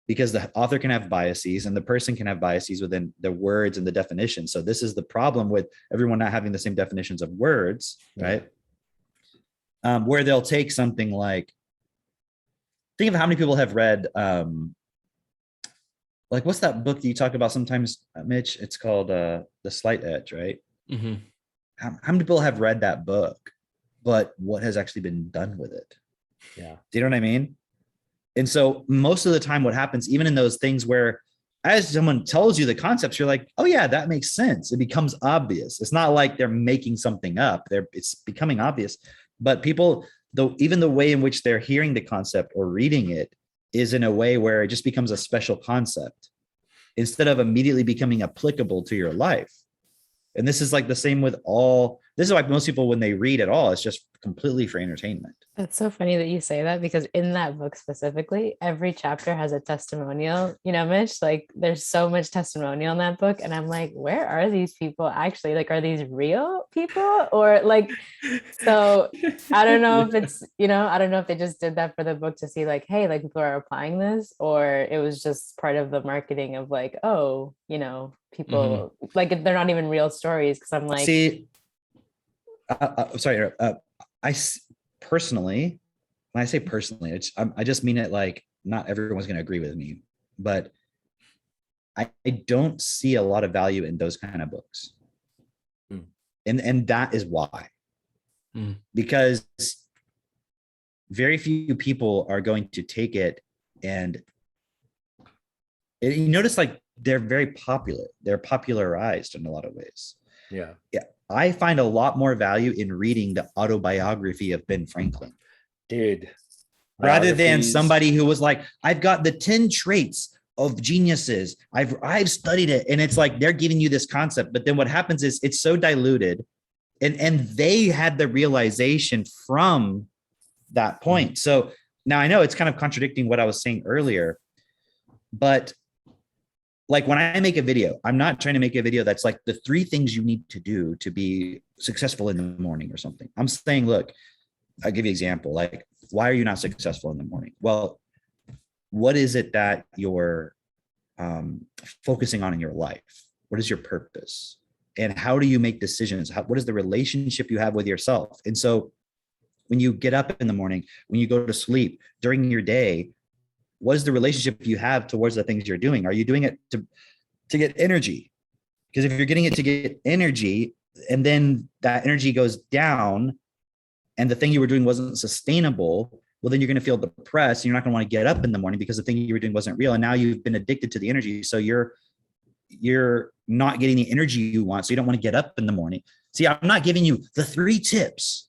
because the author can have biases and the person can have biases within the words and the definitions. So this is the problem with everyone not having the same definitions of words, right? Where they'll take something like, think of how many people have read, like, what's that book that you talk about sometimes, Mitch? It's called The Slight Edge, right? How many people have read that book, but what has actually been done with it? Yeah. Do you know what I mean? And so most of the time what happens, even in those things where as someone tells you the concepts, you're like, oh yeah, that makes sense. It becomes obvious. It's not like they're making something up. It's becoming obvious. But people, even the way in which they're hearing the concept or reading it is in a way where it just becomes a special concept instead of immediately becoming applicable to your life. And this is like the same with this is like most people, when they read at all, it's just completely for entertainment. That's so funny that you say that, because in that book specifically, every chapter has a testimonial, Mitch, like there's so much testimonial in that book. And I'm like, where are these people actually? Like, are these real people? Or like, so I don't know if it's, I don't know if they just did that for the book to see like, hey, like people are applying this, or it was just part of the marketing of like, oh, people like they're not even real stories. Cause I'm like, see, sorry, I personally, when I say personally, I just mean it like not everyone's going to agree with me, but I don't see a lot of value in those kind of books. And that is why. Because very few people are going to take it, and you notice like they're very popular. They're popularized in a lot of ways. Yeah. I find a lot more value in reading the autobiography of Ben Franklin, Dude. rather than somebody who was like, I've got the 10 traits of geniuses. I've studied it. And it's like they're giving you this concept. But then what happens is it's so diluted. And they had the realization from that point. So now I know it's kind of contradicting what I was saying earlier, but like when I make a video, I'm not trying to make a video that's like the 3 things you need to do to be successful in the morning or something. I'm saying, look, I'll give you an example. Like, why are you not successful in the morning? Well, what is it that you're focusing on in your life? What is your purpose? And how do you make decisions? What is the relationship you have with yourself? And so when you get up in the morning, when you go to sleep, during your day, what is the relationship you have towards the things you're doing? Are you doing it to get energy? Because if you're getting it to get energy and then that energy goes down and the thing you were doing wasn't sustainable, well, then you're going to feel depressed. And you're not going to want to get up in the morning because the thing you were doing wasn't real. And now you've been addicted to the energy. So you're not getting the energy you want. So you don't want to get up in the morning. See, I'm not giving you the 3 tips.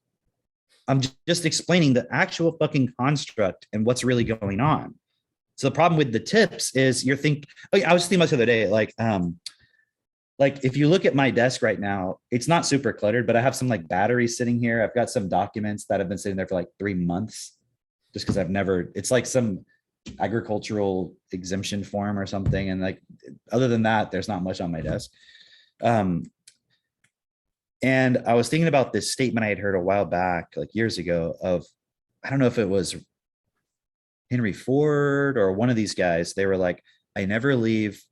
I'm just explaining the actual fucking construct and what's really going on. So the problem with the tips is I was thinking about the other day, like if you look at my desk right now, it's not super cluttered, but I have some like batteries sitting here. I've got some documents that have been sitting there for like 3 months just because it's like some agricultural exemption form or something. And like, other than that, there's not much on my desk. And I was thinking about this statement I had heard a while back, like years ago I don't know if it was Henry Ford or one of these guys. They were like, I never leave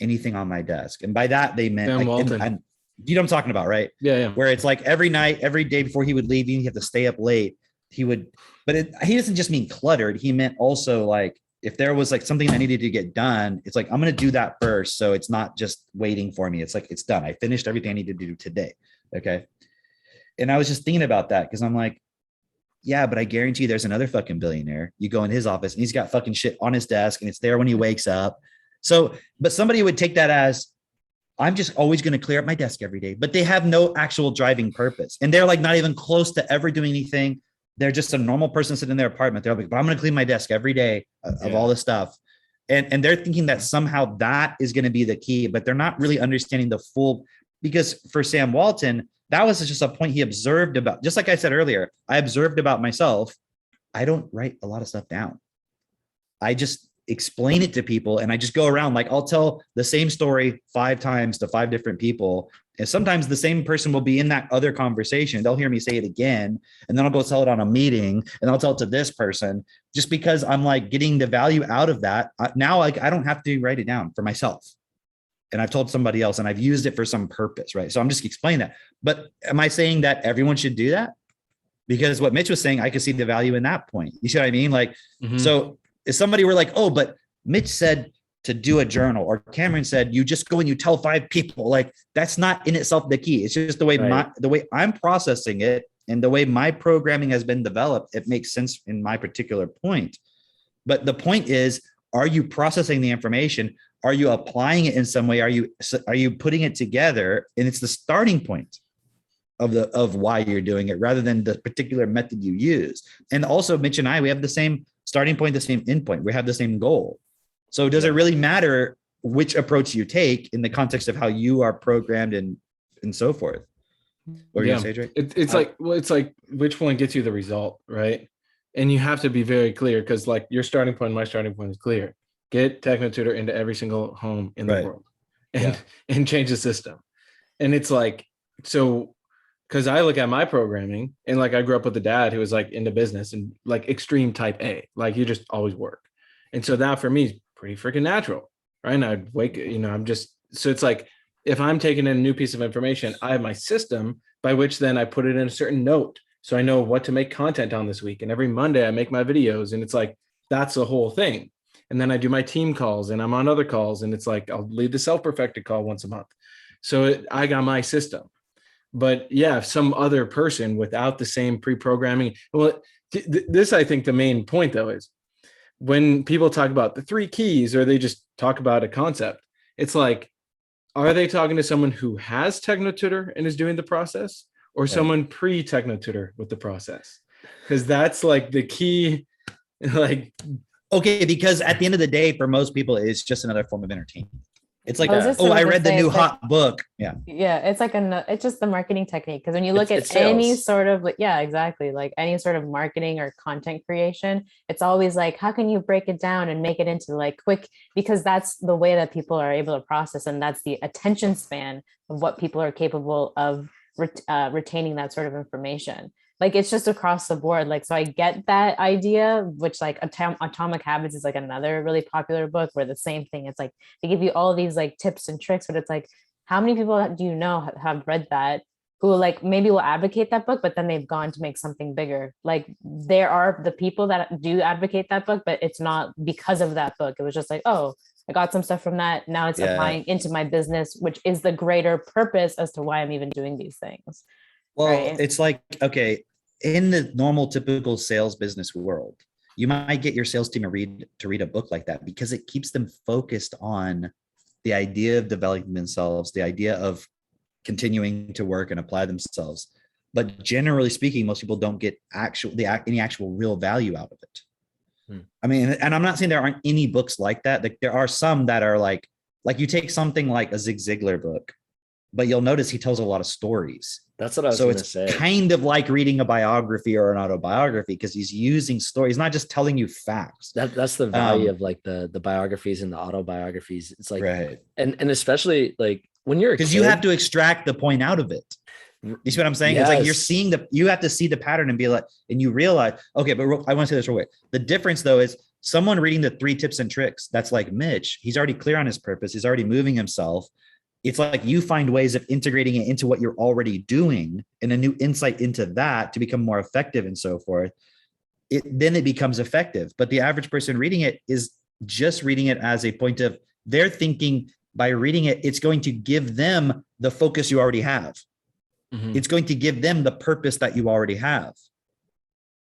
anything on my desk. And by that, they meant Sam like, Walton. and you know what I'm talking about, right? Yeah. Where it's like every night, every day before he would leave, you have to stay up late. He doesn't just mean cluttered. He meant also like, if there was like something that needed to get done, it's like, I'm going to do that first. So it's not just waiting for me. It's like, it's done. I finished everything I needed to do today. Okay. And I was just thinking about that because I'm like, yeah, but I guarantee there's another fucking billionaire. You go in his office and he's got fucking shit on his desk and it's there when he wakes up. So, but somebody would take that as, I'm just always going to clear up my desk every day, but they have no actual driving purpose. And they're like not even close to ever doing anything. They're just a normal person sitting in their apartment. They're like, but I'm going to clean my desk every day of all this stuff. And they're thinking that somehow that is going to be the key, but they're not really understanding the full, because for Sam Walton, that was just a point he observed about, just like I said earlier, I observed about myself. I don't write a lot of stuff down. I just explain it to people and I just go around, like I'll tell the same story 5 times to 5 different people. And sometimes the same person will be in that other conversation. They'll hear me say it again. And then I'll go tell it on a meeting and I'll tell it to this person just because I'm like getting the value out of that. Now, like I don't have to write it down for myself. And I've told somebody else and I've used it for some purpose, right? So I'm just explaining that. But am I saying that everyone should do that? Because what Mitch was saying, I could see the value in that point. You see what I mean? Like, So if somebody were like, oh, but Mitch said to do a journal, or Cameron said, you just go and you tell 5 people, like that's not in itself the key. It's just the way the way I'm processing it and the way my programming has been developed, it makes sense in my particular point. But the point is, are you processing the information? Are you applying it in some way? Are you putting it together? And it's the starting point of why you're doing it rather than the particular method you use. And also Mitch and we have the same starting point, the same endpoint. We have the same goal. So does it really matter which approach you take in the context of how you are programmed and so forth? What are you gonna say, Drake? It's like which one gets you the result, right? And you have to be very clear because like your starting point, my starting point is clear. Get TechnoTutor into every single home in the world and change the system. And it's like, so because I look at my programming and like I grew up with a dad who was like into business and like extreme type A, like you just always work. And so that for me is pretty freaking natural, right? And I'd wake, so it's like, if I'm taking in a new piece of information, I have my system by which then I put it in a certain note. So I know what to make content on this week. And every Monday I make my videos and it's like, that's the whole thing. And then I do my team calls and I'm on other calls and it's like, I'll lead the self-perfected call once a month. So I got my system. But yeah, if some other person without the same pre-programming, well, this, I think the main point though, is when people talk about the 3 keys or they just talk about a concept, it's like, are they talking to someone who has techno-tutor and is doing the process, or someone pre-techno-tutor with the process? Because that's like the key, like. Okay, because at the end of the day, for most people, it's just another form of entertainment. It's like, oh, I read the new hot book. Yeah. Yeah, it's like it's just the marketing technique. Because when you look It's at any sales. sort of, like, yeah, exactly, like any sort of marketing or content creation, it's always like, how can you break it down and make it into like quick, because that's the way that people are able to process, and that's the attention span of what people are capable of retaining that sort of information. Like it's just across the board. Like, so I get that idea, which like Atomic Habits is like another really popular book where the same thing. It's like they give you all these like tips and tricks, but it's like, how many people do you know have read that, who like maybe will advocate that book, but then they've gone to make something bigger? Like there are the people that do advocate that book, but it's not because of that book. It was just like, oh, I got some stuff from that. Now it's applying into my business, which is the greater purpose as to why I'm even doing these things. Well, right? It's like, okay, in the normal, typical sales business world, you might get your sales team to read a book like that because it keeps them focused on the idea of developing themselves, the idea of continuing to work and apply themselves. But generally speaking, most people don't get any actual real value out of it. I mean, and I'm not saying there aren't any books like that. Like there are some that are like you take something like a Zig Ziglar book, but you'll notice he tells a lot of stories. That's what I was so going to it's say. Kind of like reading a biography or an autobiography, because he's using stories, not just telling you facts. That's the value of like the biographies and the autobiographies. It's like, right. And especially like when you're a kid, because you have to extract the point out of it. You see what I'm saying? Yes. It's like you're seeing you have to see the pattern and be like, and you realize, okay, but I want to say this real quick. The difference though is someone reading the 3 tips and tricks, that's like Mitch. He's already clear on his purpose. He's already moving himself. It's like you find ways of integrating it into what you're already doing and a new insight into that to become more effective and so forth. Then it becomes effective. But the average person reading it is just reading it as a point of, they're thinking by reading it, it's going to give them the focus you already have. Mm-hmm. It's going to give them the purpose that you already have.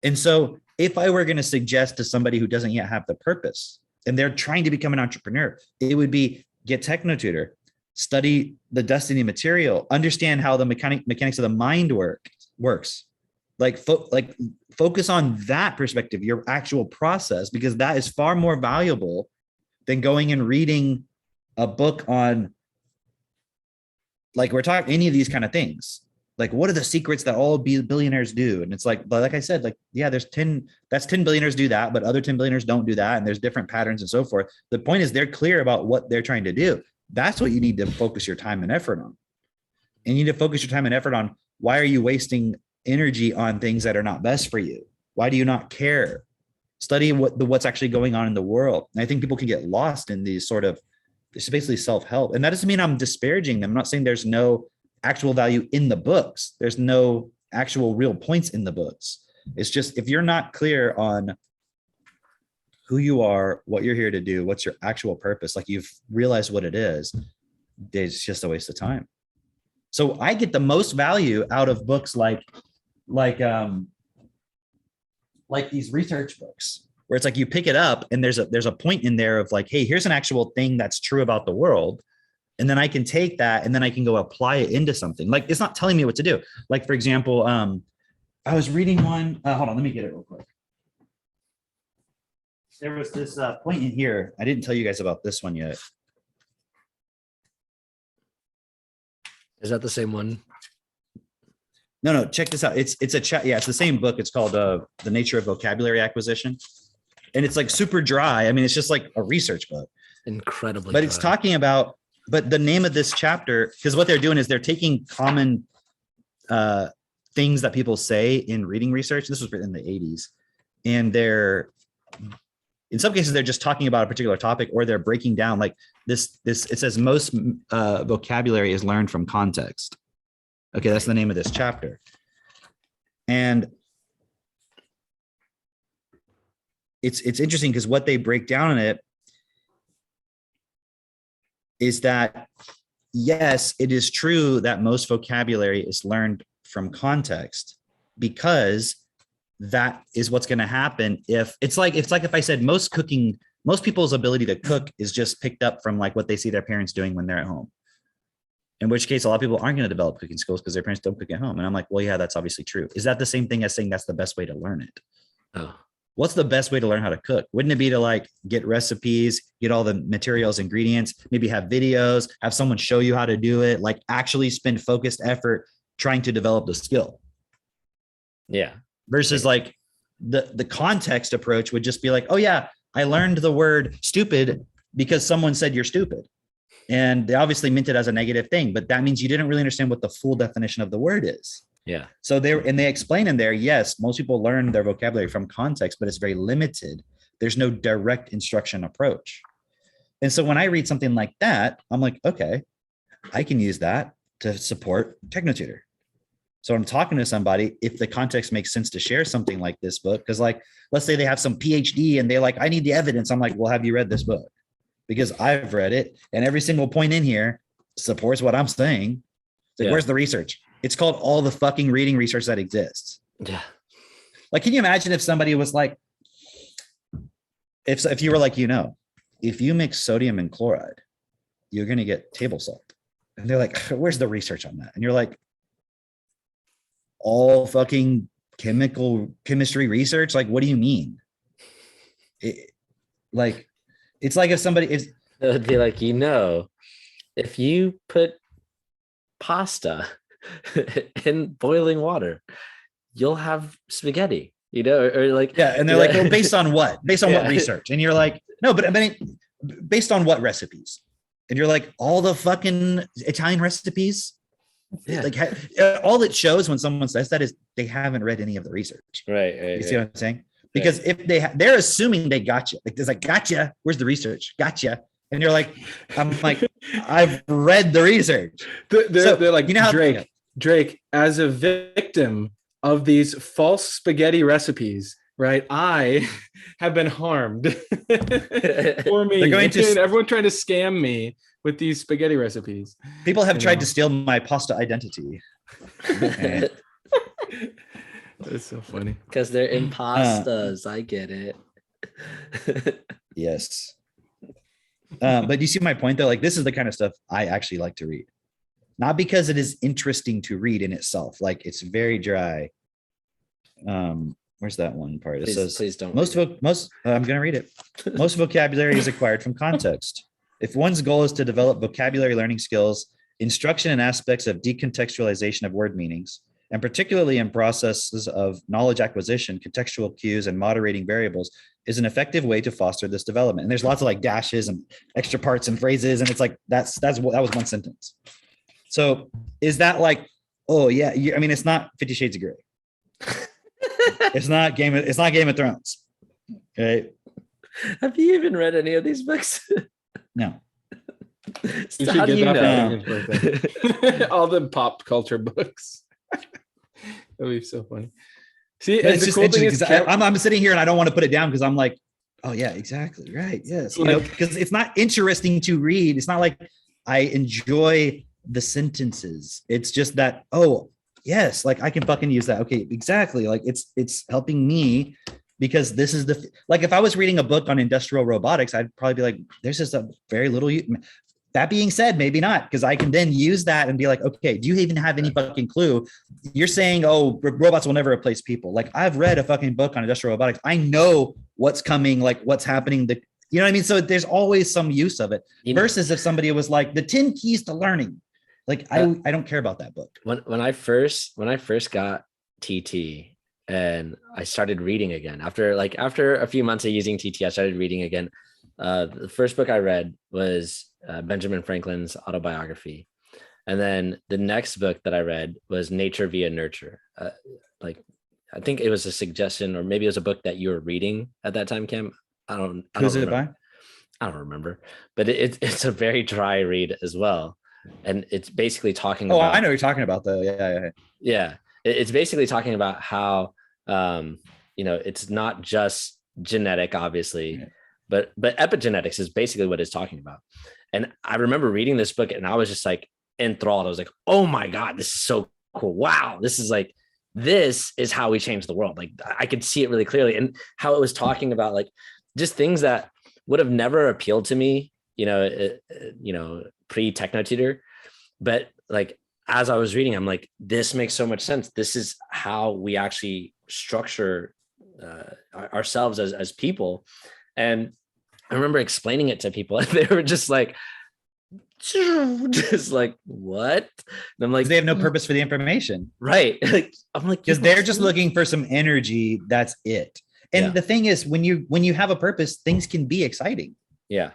And so if I were going to suggest to somebody who doesn't yet have the purpose and they're trying to become an entrepreneur, it would be get techno-tutor, study the destiny material, understand how the mechanics of the mind works. Like focus on that perspective, your actual process, because that is far more valuable than going and reading a book on, like, we're talking any of these kind of things. Like, what are the secrets that all billionaires do? And it's like I said, like, yeah, there's 10 billionaires do that, but other 10 billionaires don't do that. And there's different patterns and so forth. The point is they're clear about what they're trying to do. That's what you need to focus your time and effort on. And you need to focus your time and effort on, why are you wasting energy on things that are not best for you? Why do you not care? Study what's actually going on in the world. And I think people can get lost in these sort of, it's basically self-help. And that doesn't mean I'm disparaging them. I'm not saying there's no actual value in the books. There's no actual real points in the books. It's just, if you're not clear on who you are, what you're here to do, what's your actual purpose, like you've realized what it is, it's just a waste of time. So I get the most value out of books like these research books, where it's like you pick it up and there's a point in there of like, hey, here's an actual thing that's true about the world. And then I can take that and then I can go apply it into something. Like, it's not telling me what to do. Like, for example, I was reading one, hold on, let me get it real quick. There was this point in here. I didn't tell you guys about this one yet. Is that the same one? No, check this out. It's a chat. Yeah, it's the same book. It's called The Nature of Vocabulary Acquisition. And it's like super dry. I mean, it's just like a research book. Incredibly But dry. it's talking about, but the name of this chapter, because what they're doing is they're taking common things that people say in reading research. This was written in the 80s. And they're, in some cases, they're just talking about a particular topic, or they're breaking down like this, it says most vocabulary is learned from context. Okay, that's the name of this chapter. And it's interesting because what they break down in it is that, yes, it is true that most vocabulary is learned from context, because that is what's going to happen if it's like if I said most people's ability to cook is just picked up from like what they see their parents doing when they're at home. In which case, a lot of people aren't going to develop cooking skills because their parents don't cook at home. And I'm like, well, yeah, that's obviously true. Is that the same thing as saying that's the best way to learn it? Oh, What's the best way to learn how to cook? Wouldn't it be to like get recipes, get all the materials, ingredients, maybe have videos, have someone show you how to do it, like actually spend focused effort trying to develop the skill? yeah. Versus like the context approach would just be like, oh yeah, I learned the word stupid because someone said you're stupid. And they obviously meant it as a negative thing, but that means you didn't really understand what the full definition of the word is. Yeah. So they explain in there, yes, most people learn their vocabulary from context, but it's very limited. There's no direct instruction approach. And so when I read something like that, I'm like, okay, I can use that to support TechnoTutor. So I'm talking to somebody, if the context makes sense to share something like this book, because like, let's say they have some PhD and they're like, I need the evidence. I'm like, well, have you read this book? Because I've read it and every single point in here supports what I'm saying. Like, where's the research? It's called all the fucking reading research that exists. Yeah. Like, can you imagine if somebody was like, if you were like, if you mix sodium and chloride, you're going to get table salt. And they're like, where's the research on that? And you're like, all fucking chemistry research. Like, what do you mean? It's like if somebody is, It would be like, if you put pasta in boiling water, you'll have spaghetti, or like, yeah. And they're like, well, based on what? Based on what research? And you're like, no, but I mean, based on what recipes? And you're like, all the fucking Italian recipes. Yeah. Like all it shows when someone says that is they haven't read any of the research. Right. You see what I'm saying? Because if they're assuming they got you, like there's like, gotcha. Where's the research? Gotcha. And you're like, I'm like, I've read the research. They're like, Drake, as a victim of these false spaghetti recipes, right? I have been harmed. For me, everyone trying to scam me with these spaghetti recipes. People have tried to steal my pasta identity. That's so funny. Because they're impastas. I get it. Yes. But you see my point though? Like, this is the kind of stuff I actually like to read. Not because it is interesting to read in itself. Like, it's very dry. Where's that one part? It says, please don't. I'm going to read it. Most vocabulary is acquired from context. If one's goal is to develop vocabulary learning skills, instruction and aspects of decontextualization of word meanings, and particularly in processes of knowledge acquisition, contextual cues, and moderating variables is an effective way to foster this development. And there's lots of like dashes and extra parts and phrases. And it's like, that was one sentence. So is that like, oh yeah. I mean, it's not 50 Shades of Grey. It's not Game of Thrones. Okay. Have you even read any of these books? No. So how do you know? All the pop culture books. That'd be so funny. See, it's just interesting because I'm sitting here and I don't want to put it down because I'm like, oh yeah, exactly. Right. Yes. Because it's not interesting to read. It's not like I enjoy the sentences. It's just that, oh yes, like I can fucking use that. Okay, exactly. Like it's helping me because this is like, if I was reading a book on industrial robotics, I'd probably be like, there's just a very little. That being said, maybe not, because I can then use that and be like, okay, do you even have any fucking clue? You're saying, oh, robots will never replace people. Like, I've read a fucking book on industrial robotics. I know what's coming, like what's happening. You know what I mean? So there's always some use of it versus if somebody was like the 10 keys to learning. Like, I don't care about that book. When I first got TT and I started reading again, after a few months of using TT, I started reading again. The first book I read was Benjamin Franklin's autobiography. And then the next book that I read was Nature via Nurture. I think it was a suggestion, or maybe it was a book that you were reading at that time, Cam. Who's it by? I don't remember, but it's a very dry read as well. And it's basically talking about, I know what you're talking about though. Yeah. It's basically talking about how, it's not just genetic, obviously, but epigenetics is basically what it's talking about. And I remember reading this book and I was just like enthralled. I was like, oh my God, this is so cool. Wow. This is how we change the world. Like, I could see it really clearly, and how it was talking about like just things that would have never appealed to me, pre-TechnoTutor. but like, as I was reading, I'm like, this makes so much sense. This is how we actually structure ourselves as people. And I remember explaining it to people and they were just like what? And I'm like, they have no purpose for the information. Right. Like, I'm like, because they're just looking for some energy. That's it. And the thing is, when you have a purpose, things can be exciting. Yeah.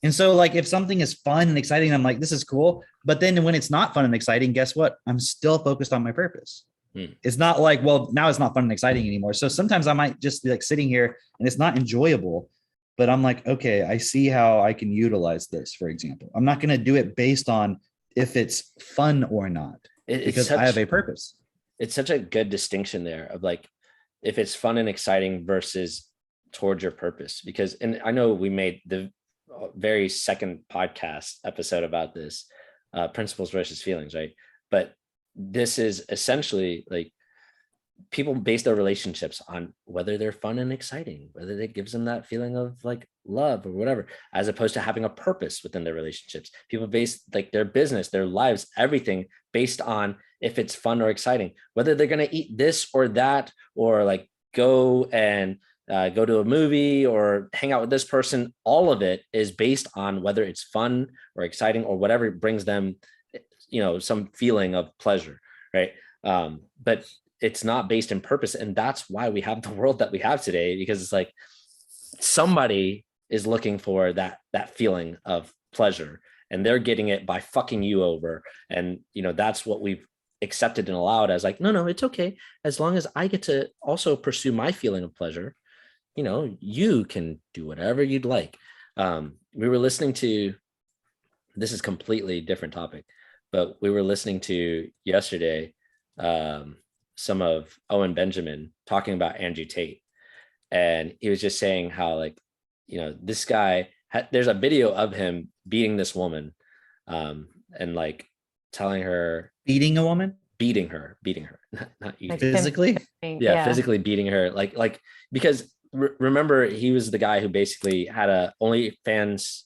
And so like if something is fun and exciting, I'm like, this is cool. But then when it's not fun and exciting, guess what? I'm still focused on my purpose. It's not like, well, now it's not fun and exciting anymore. So sometimes I might just be like sitting here and it's not enjoyable, but I'm like, okay, I see how I can utilize this, for example. I'm not going to do it based on if it's fun or not, because I have a purpose. It's such a good distinction there of like, if it's fun and exciting versus towards your purpose. Because, and I know we made the very second podcast episode about this, principles versus feelings, right? But this is essentially like, people base their relationships on whether they're fun and exciting, whether it gives them that feeling of like love or whatever, as opposed to having a purpose within their relationships. People base like their business, their lives, everything based on if it's fun or exciting, whether they're going to eat this or that, or like go to a movie or hang out with this person. All of it is based on whether it's fun or exciting or whatever brings them, some feeling of pleasure. Right. But it's not based in purpose. And that's why we have the world that we have today, because it's like somebody is looking for that feeling of pleasure and they're getting it by fucking you over. And, that's what we've accepted and allowed as like, no, it's okay. As long as I get to also pursue my feeling of pleasure, you can do whatever you'd like. We were listening to, this is completely different topic, but we were listening to yesterday, some of Owen Benjamin talking about Andrew Tate. And he was just saying how like, this guy, there's a video of him beating this woman, and like telling her, beating a woman, beating her, not like physically. Yeah, physically beating her. Like, because remember, he was the guy who basically had a OnlyFans,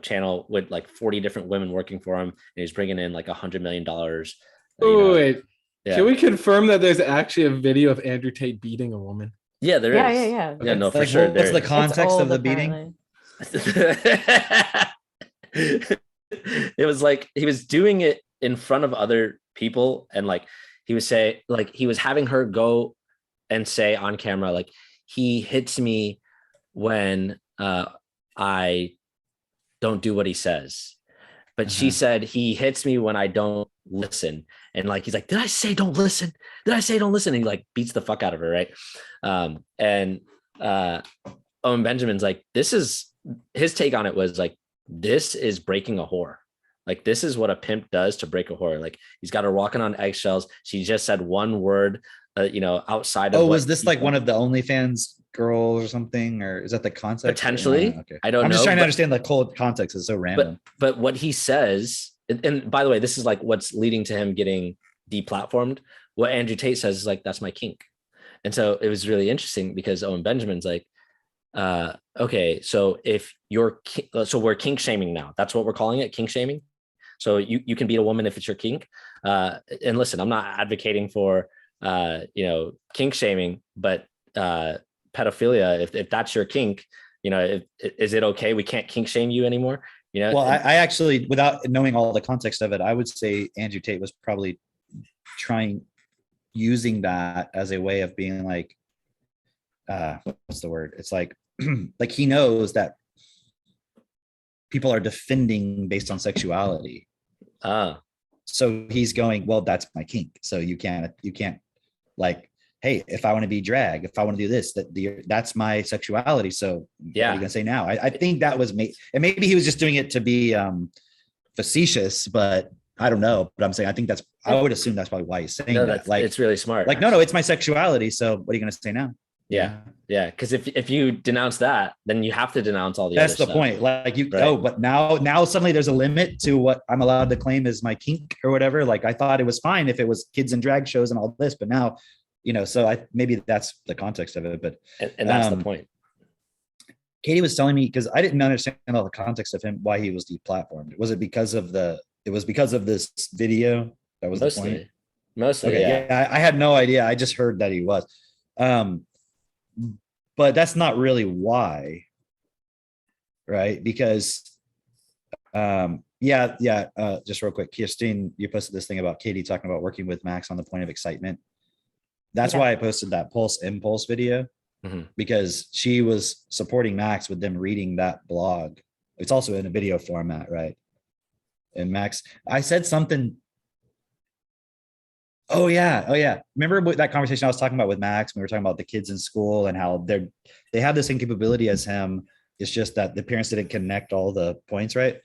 channel with like 40 different women working for him. And he was bringing in like $100 million. Wait. Yeah. Can we confirm that there's actually a video of Andrew Tate beating a woman? Yeah, there is. Yeah. Yeah, no, for sure. What's the context of the beating? It was like he was doing it in front of other people, and like he was having her go and say on camera, like, he hits me when I don't do what he says. But she said he hits me when I don't listen. And like, he's like, did I say don't listen? Did I say don't listen? And he like beats the fuck out of her, right? And Owen Benjamin's like, this is, his take on it was like, this is breaking a whore. Like, this is what a pimp does to break a whore. Like, he's got her walking on eggshells. She just said one word, outside of. Oh, was this like one of the OnlyFans girls or something, or is that the concept? Potentially. Okay. I don't know. I'm just trying to understand the cold context. It's so random. But what he says, and by the way, this is like what's leading to him getting deplatformed. What Andrew Tate says is like, that's my kink. And so it was really interesting because Owen Benjamin's like, okay, so if you're, so we're kink shaming now. That's what we're calling it, kink shaming. So you can beat a woman if it's your kink. And listen, I'm not advocating for, kink shaming, but pedophilia, if that's your kink, is it okay? We can't kink shame you anymore. Well, I actually, without knowing all the context of it, I would say Andrew Tate was probably using that as a way of being like, what's the word? It's like, like he knows that people are defending based on sexuality. So he's going, well, that's my kink. So you can't like, hey, if I want to be drag, if I want to do this, that's my sexuality. So yeah, what are you gonna say now? I think that was me, and maybe he was just doing it to be facetious, but I don't know. But I'm saying, I would assume that's probably why he's saying that. Like, it's really smart. Like, no, it's my sexuality. So what are you gonna say now? Yeah. Because if you denounce that, then you have to denounce all the That's other the stuff. point. Like but now suddenly there's a limit to what I'm allowed to claim as my kink or whatever. Like, I thought it was fine if it was kids and drag shows and all this, but now, so maybe that's the context of it. But and that's the point. Katie was telling me, because I didn't understand all the context of him, why he was deplatformed. Was it because of it was because of this video. That was the point. Mostly, Okay, yeah. I had no idea. I just heard that he was. But that's not really why, right? Because just real quick, Kirstine, you posted this thing about Katie talking about working with Max on the point of excitement. That's why I posted that Pulse Impulse video, because she was supporting Max with them reading that blog. It's also in a video format, right? And Max, I said something. Oh yeah. Remember that conversation I was talking about with Max? We were talking about the kids in school and how they have the same capability as him. It's just that the parents didn't connect all the points, right?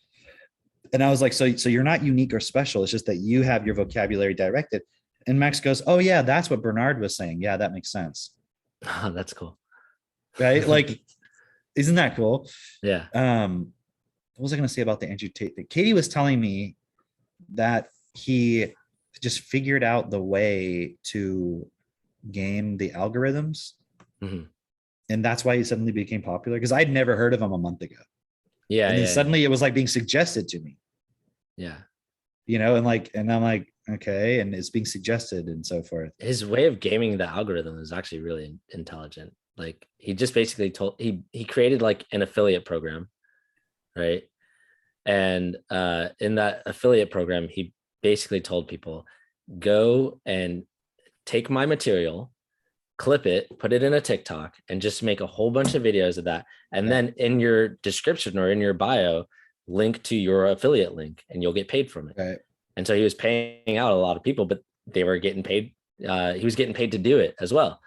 And I was like, so you're not unique or special. It's just that you have your vocabulary directed. And Max goes, oh yeah, that's what Bernard was saying. Yeah, that makes sense. Oh, that's cool. Right? Like, isn't that cool? Yeah. What was I going to say about the Andrew Tate thing? Katie was telling me that he just figured out the way to game the algorithms. And that's why he suddenly became popular, because I'd never heard of him a month ago. Yeah. And then suddenly it was like being suggested to me. Yeah. And I'm like, okay, and it's being suggested and so forth. His way of gaming the algorithm is actually really intelligent. Like, he just basically he created like an affiliate program, right? And in that affiliate program, he basically told people, go and take my material, clip it, put it in a TikTok, and just make a whole bunch of videos of that. And then in your description or in your bio, link to your affiliate link, and you'll get paid from it. Right. And so he was paying out a lot of people, but they were getting paid. He was getting paid to do it as well.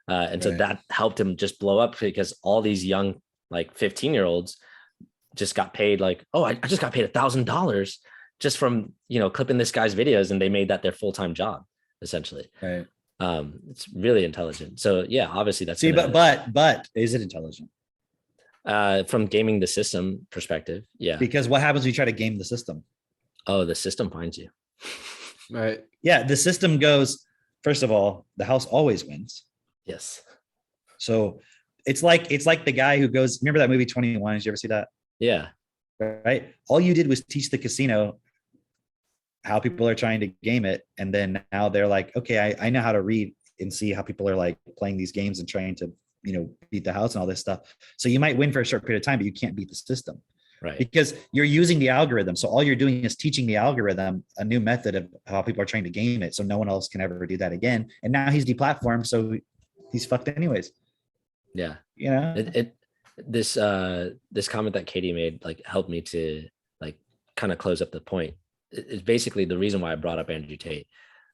And so that helped him just blow up, because all these young, like 15-year-olds just got paid like, oh, I just got paid $1,000 just from, clipping this guy's videos, and they made that their full-time job, essentially. Right. It's really intelligent. So yeah, obviously that's but is it intelligent? From gaming the system perspective, yeah. Because what happens when you try to game the system? Oh, the system finds you. Right. Yeah, the system goes, first of all, the house always wins. Yes. So it's like the guy who goes, remember that movie 21? Did you ever see that? Yeah. Right. All you did was teach the casino how people are trying to game it. And then now they're like, okay, I know how to read and see how people are like playing these games and trying to, beat the house and all this stuff. So you might win for a short period of time, but you can't beat the system. Right. Because you're using the algorithm. So all you're doing is teaching the algorithm a new method of how people are trying to game it. So no one else can ever do that again. And now he's deplatformed. So he's fucked anyways. Yeah. This comment that Katie made like helped me to like kind of close up the point. It's basically the reason why I brought up Andrew Tate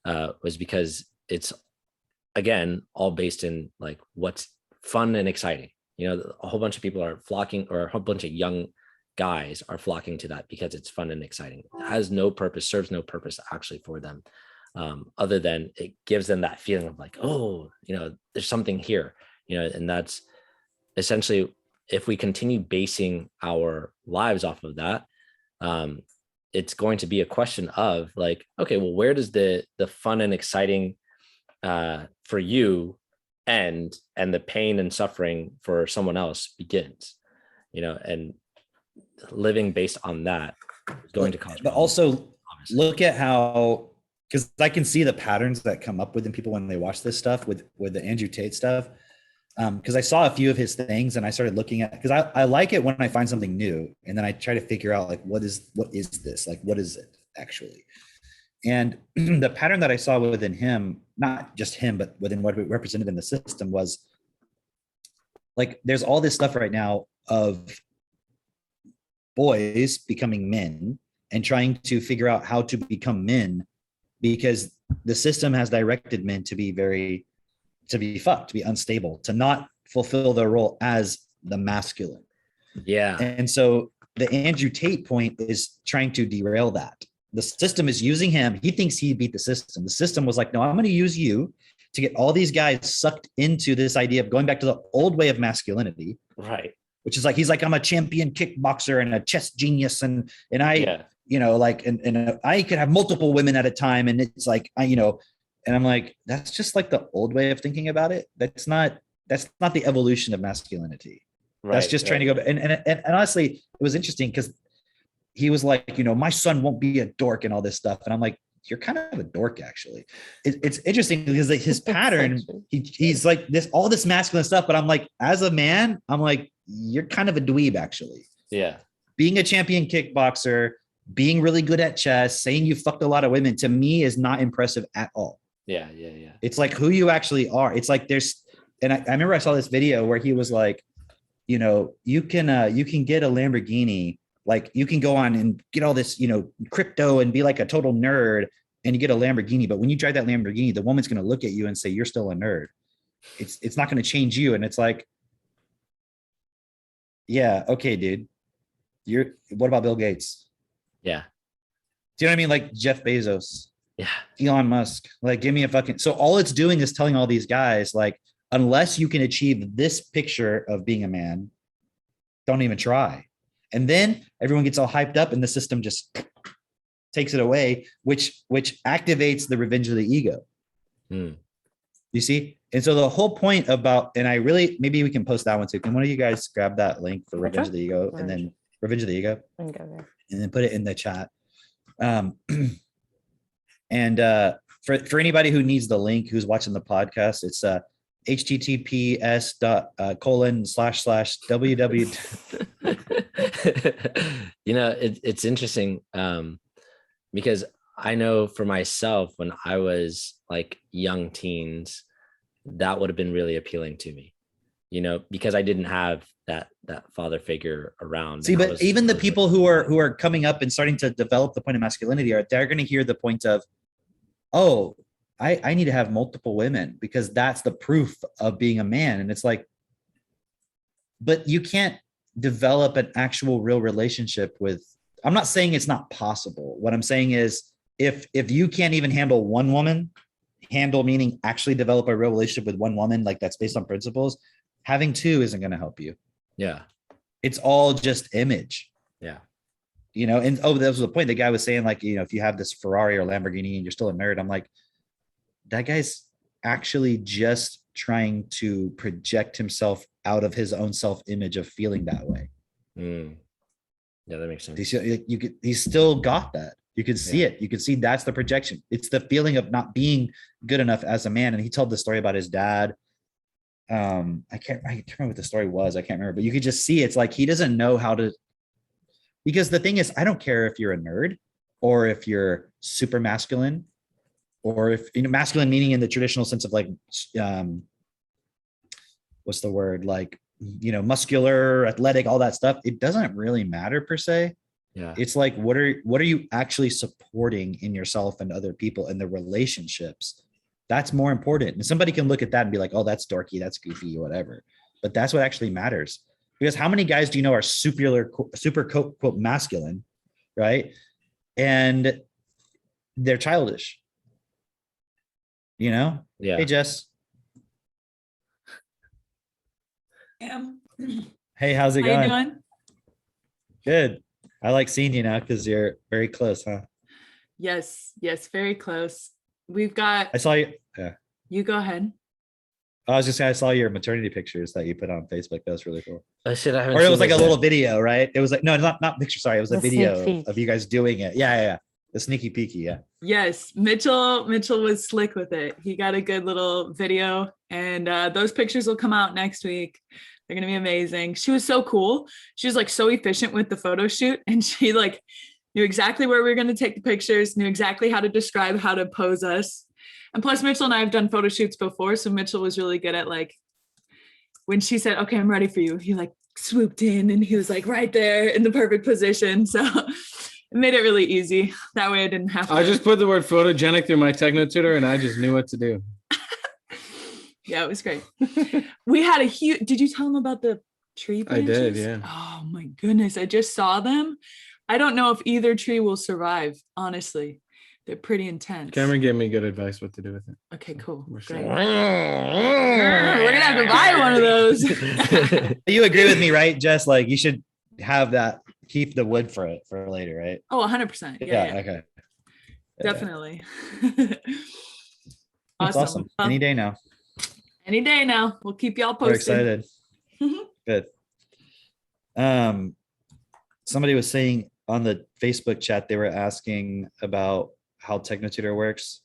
was because it's, again, all based in like what's fun and exciting. A whole bunch of people are flocking, or a whole bunch of young guys are flocking to that because it's fun and exciting. It has no purpose, serves no purpose actually for them, other than it gives them that feeling of like, oh, there's something here, and that's essentially, if we continue basing our lives off of that, it's going to be a question of like, okay, well, where does the fun and exciting for you end, and the pain and suffering for someone else begins, and living based on that is going to cause. But also look at how, because I can see the patterns that come up within people when they watch this stuff with the Andrew Tate stuff. Because I saw a few of his things and I started looking at, because I like it when I find something new, and then I try to figure out like, what is this? Like, what is it actually? And the pattern that I saw within him, not just him, but within what it represented in the system, was like, there's all this stuff right now of boys becoming men and trying to figure out how to become men, because the system has directed men to be fucked, to be unstable, to not fulfill their role as the masculine. Yeah. And so the Andrew Tate point is trying to derail that. The system is using him. He thinks he beat the system. The system was like, no, I'm going to use you to get all these guys sucked into this idea of going back to the old way of masculinity. Right. Which is like, he's like, I'm a champion kickboxer and a chess genius. And I, and I could have multiple women at a time. And it's like, and I'm like, that's just like the old way of thinking about it. That's not the evolution of masculinity. Right, that's just trying to go. And honestly, it was interesting because he was like, my son won't be a dork and all this stuff. And I'm like, you're kind of a dork, actually. It's interesting because like his pattern, he's like all this masculine stuff. But I'm like, as a man, I'm like, you're kind of a dweeb, actually. Yeah. Being a champion kickboxer, being really good at chess, saying you fucked a lot of women, to me is not impressive at all. Yeah. It's like who you actually are. It's like and I remember I saw this video where he was like, you can get a Lamborghini. Like you can go on and get all this, crypto and be like a total nerd and you get a Lamborghini. But when you drive that Lamborghini, the woman's going to look at you and say, you're still a nerd. It's not going to change you. And it's like, yeah, okay, dude. What about Bill Gates? Yeah. Do you know what I mean? Like Jeff Bezos. Yeah. Elon Musk. Like, give me a fucking. So all it's doing is telling all these guys, like, unless you can achieve this picture of being a man, don't even try. And then everyone gets all hyped up and the system just takes it away, which activates the revenge of the ego. You see? And so the whole point about, and maybe we can post that one too. Can one of you guys grab that link for Revenge of the Ego and then Revenge of the Ego and then put it in the chat. And for anybody who needs the link, who's watching the podcast, it's https://www. It's interesting because I know for myself, when I was like young teens, that would have been really appealing to me, because I didn't have that father figure around. See, but even the people who are coming up and starting to develop the point of masculinity they're going to hear the point of, oh, I need to have multiple women because that's the proof of being a man. And it's like, but you can't develop an actual real relationship with, I'm not saying it's not possible. What I'm saying is if you can't even handle one woman, meaning actually develop a real relationship with one woman, like that's based on principles, having two isn't going to help you. Yeah. It's all just image. Yeah. And that was the point. The guy was saying like, if you have this Ferrari or Lamborghini and you're still a nerd, I'm like, that guy's actually just trying to project himself out of his own self-image of feeling that way. Yeah, that makes sense. He's still got that. You can see it. You can see that's the projection. It's the feeling of not being good enough as a man. And he told the story about his dad. I can't remember what the story was. I can't remember, but you could just see it's like he doesn't know how to. Because the thing is, I don't care if you're a nerd or if you're super masculine. Or if, masculine meaning in the traditional sense of like, what's the word? Like, muscular, athletic, all that stuff. It doesn't really matter per se. Yeah. It's like, what are you actually supporting in yourself and other people and the relationships? That's more important. And somebody can look at that and be like, oh, that's dorky, that's goofy, whatever. But that's what actually matters. Because how many guys do you know are super quote masculine, right? And they're childish. Yeah. Hey, Jess. Hey, how's it going? How you doing? Good. I like seeing you now because you're very close, huh? Yes, very close. We've got. I saw you. Yeah. You go ahead. I was just saying, I saw your maternity pictures that you put on Facebook. That was really cool. Oh shit! I haven't. Or it was like a little video, right? It was like not picture. Sorry, it was a The video sneak peek. of you guys doing it. Yeah. The sneaky peeky. Yeah. Yes, Mitchell was slick with it. He got a good little video, and those pictures will come out next week. They're gonna be amazing. She was so cool. She was like so efficient with the photo shoot, and she like knew exactly where we were gonna take the pictures, knew exactly how to describe how to pose us. And plus, Mitchell and I have done photo shoots before, so Mitchell was really good at like when she said, "Okay, I'm ready for you." He like swooped in, and he was like right there in the perfect position. So. It made it really easy. That way I didn't have to. I just put the word photogenic through my techno tutor and I just knew what to do. Yeah, it was great. We had a huge, did you tell them about the tree branches? I did, yeah. Oh my goodness. I just saw them. I don't know if either tree will survive, honestly. They're pretty intense. Cameron gave me good advice what to do with it. Okay, cool. We're Great. set. We're gonna have to buy one of those. You agree with me, right, Jess? Like you should have that. Keep the wood for later, right? Oh, 100%. Yeah. Okay. Definitely. That's awesome. Well, Any day now. Any day now. We'll keep y'all We're posted. excited. Good. Somebody was saying on the Facebook chat, they were asking about how TechnoTutor works.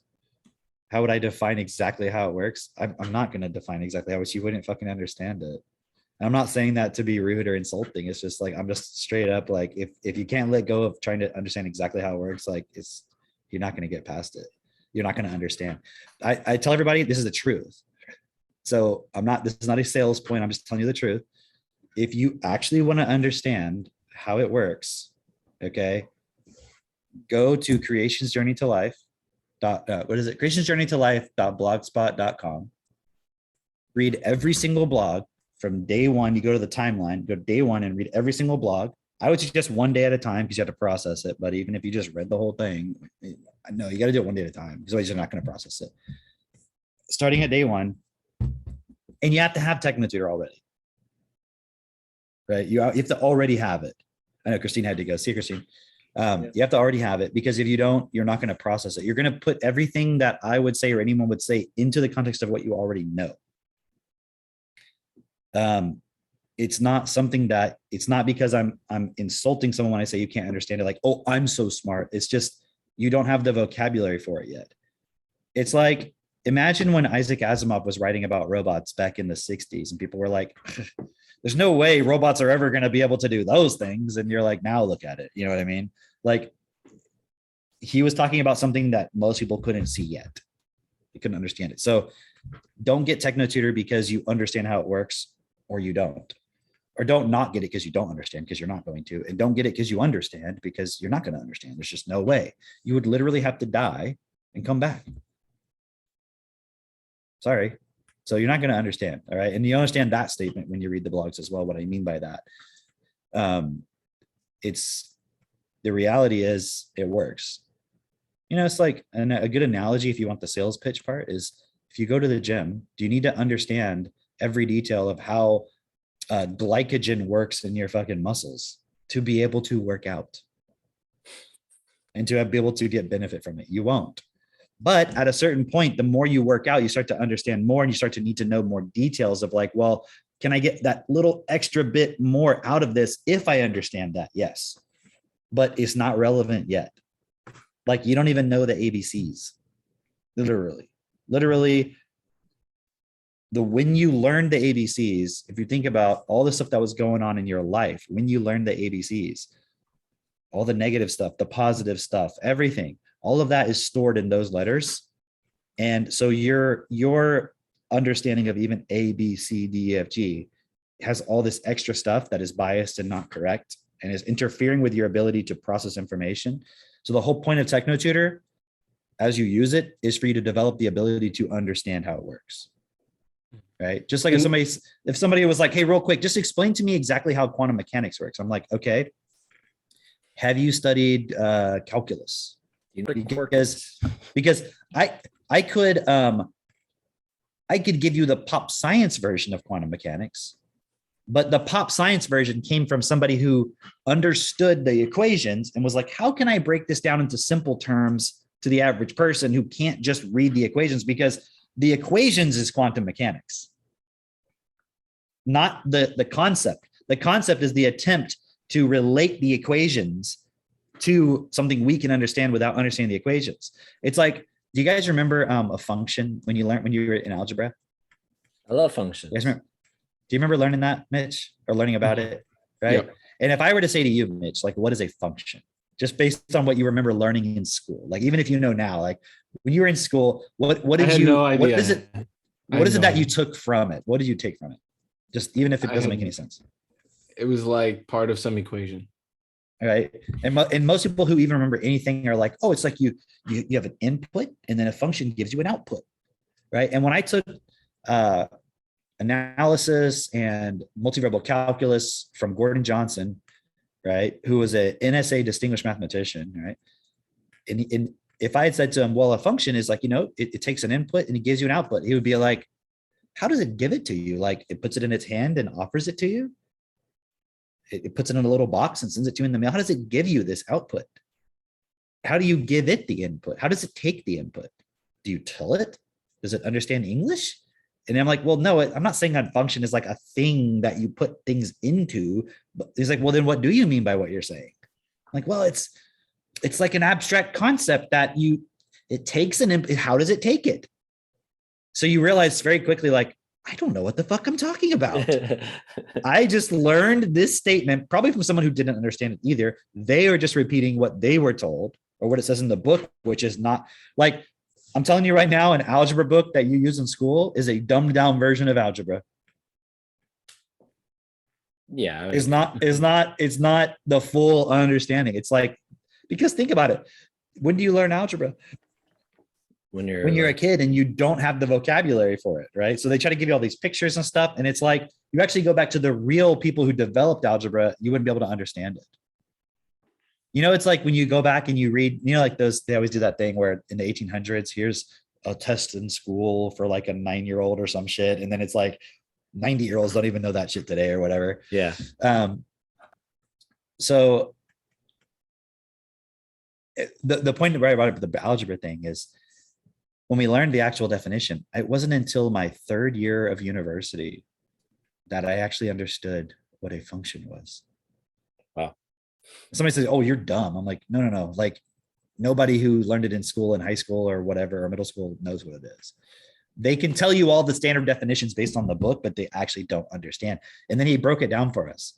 How would I define exactly how it works? I'm not going to define exactly how it works. You wouldn't fucking understand it. And I'm not saying that to be rude or insulting. It's just like, I'm just straight up like, if you can't let go of trying to understand exactly how it works, like you're not going to get past it. You're not going to understand. I tell everybody this is the truth. So this is not a sales point. I'm just telling you the truth. If you actually want to understand how it works, okay, go to Creation's Journey to Life. What is it? Creation's Journey to Life.blogspot.com. Read every single blog from day one. You go to the timeline, go to day one and read every single blog. I would suggest one day at a time because you have to process it. But even if you just read the whole thing, no, you got to do it one day at a time because you're not going to process it. Starting at day one, and you have to have TechnoTutor already, right? You have to already have it. I know Christine had to go. See you, Christine. You have to already have it because if you don't, you're not going to process it. You're going to put everything that I would say or anyone would say into the context of what you already know. It's not something that it's not because I'm insulting someone when I say you can't understand it. Like, oh, I'm so smart. It's just, you don't have the vocabulary for it yet. It's like, imagine when Isaac Asimov was writing about robots back in the 60s and people were like, there's no way robots are ever going to be able to do those things. And you're like, now look at it. You know what I mean? Like, he was talking about something that most people couldn't see yet. They couldn't understand it. So don't get TechnoTutor because you understand how it works or you don't. Or don't not get it because you don't understand, because you're not going to. And don't get it because you understand, because you're not going to understand. There's just no way. You would literally have to die and come back. Sorry. So you're not going to understand. All right. And you understand that statement when you read the blogs as well. What I mean by that. It's the reality is it works. You know, it's like a good analogy if you want the sales pitch part is if you go to the gym, do you need to understand every detail of how glycogen works in your fucking muscles to be able to work out and to be able to get benefit from it? You won't. But at a certain point, the more you work out, you start to understand more and you start to need to know more details of like, well, can I get that little extra bit more out of this if I understand that? Yes. But it's not relevant yet. Like you don't even know the ABCs. Literally. When you learn the ABCs, if you think about all the stuff that was going on in your life, when you learn the ABCs, all the negative stuff, the positive stuff, everything, all of that is stored in those letters. And so your understanding of even A, B, C, D, E, F, G has all this extra stuff that is biased and not correct and is interfering with your ability to process information. So the whole point of TechnoTutor, as you use it, is for you to develop the ability to understand how it works. Right? Just like if somebody was like, hey, real quick, just explain to me exactly how quantum mechanics works. I'm like, okay. Have you studied calculus? Because I could give you the pop science version of quantum mechanics, but the pop science version came from somebody who understood the equations and was like, how can I break this down into simple terms to the average person who can't just read the equations? Because the equations is quantum mechanics, not the concept. The concept is the attempt to relate the equations to something we can understand without understanding the equations. It's like, do you guys remember a function when you were in algebra? I love functions. Do you remember learning that, Mitch, or learning about it? Right. Yep. And if I were to say to you, Mitch, like, what is a function? Just based on what you remember learning in school, like even if you know now, like when you were in school, what did you? No idea. What is it? What is it that you took from it? What did you take from it? Just even if it doesn't make any sense. It was like part of some equation. All right. And most people who even remember anything are like, oh, it's like you have an input and then a function gives you an output. Right. And when I took analysis and multivariable calculus from Gordon Johnson, right, who was an NSA distinguished mathematician, right? And if I had said to him, well, a function is like, it takes an input and it gives you an output, he would be like, how does it give it to you? Like it puts it in its hand and offers it to you? It puts it in a little box and sends it to you in the mail. How does it give you this output? How do you give it the input? How does it take the input? Do you tell it? Does it understand English? And I'm like, well, no, I'm not saying that function is like a thing that you put things into. But he's like, well, then what do you mean by what you're saying? Like, well, it's like an abstract concept that it takes how does it take it? So you realize very quickly, like, I don't know what the fuck I'm talking about. I just learned this statement probably from someone who didn't understand it either. They are just repeating what they were told or what it says in the book, which is not like, I'm telling you right now, an algebra book that you use in school is a dumbed down version of algebra. Yeah. It's not the full understanding. It's like, because think about it. When do you learn algebra? When you're a kid and you don't have the vocabulary for it, right? So they try to give you all these pictures and stuff. And it's like, you actually go back to the real people who developed algebra, you wouldn't be able to understand it. You know, it's like when you go back and you read, you know, like they always do that thing where in the 1800s, here's a test in school for like a 9-year-old or some shit. And then it's like 90-year-olds don't even know that shit today or whatever. Yeah. So the point right about the algebra thing is, when we learned the actual definition, it wasn't until my 3rd year of university that I actually understood what a function was. Wow. Somebody says, "Oh, you're dumb." I'm like, no. Like, nobody who learned it in school, in high school or whatever, or middle school knows what it is. They can tell you all the standard definitions based on the book, but they actually don't understand. And then he broke it down for us.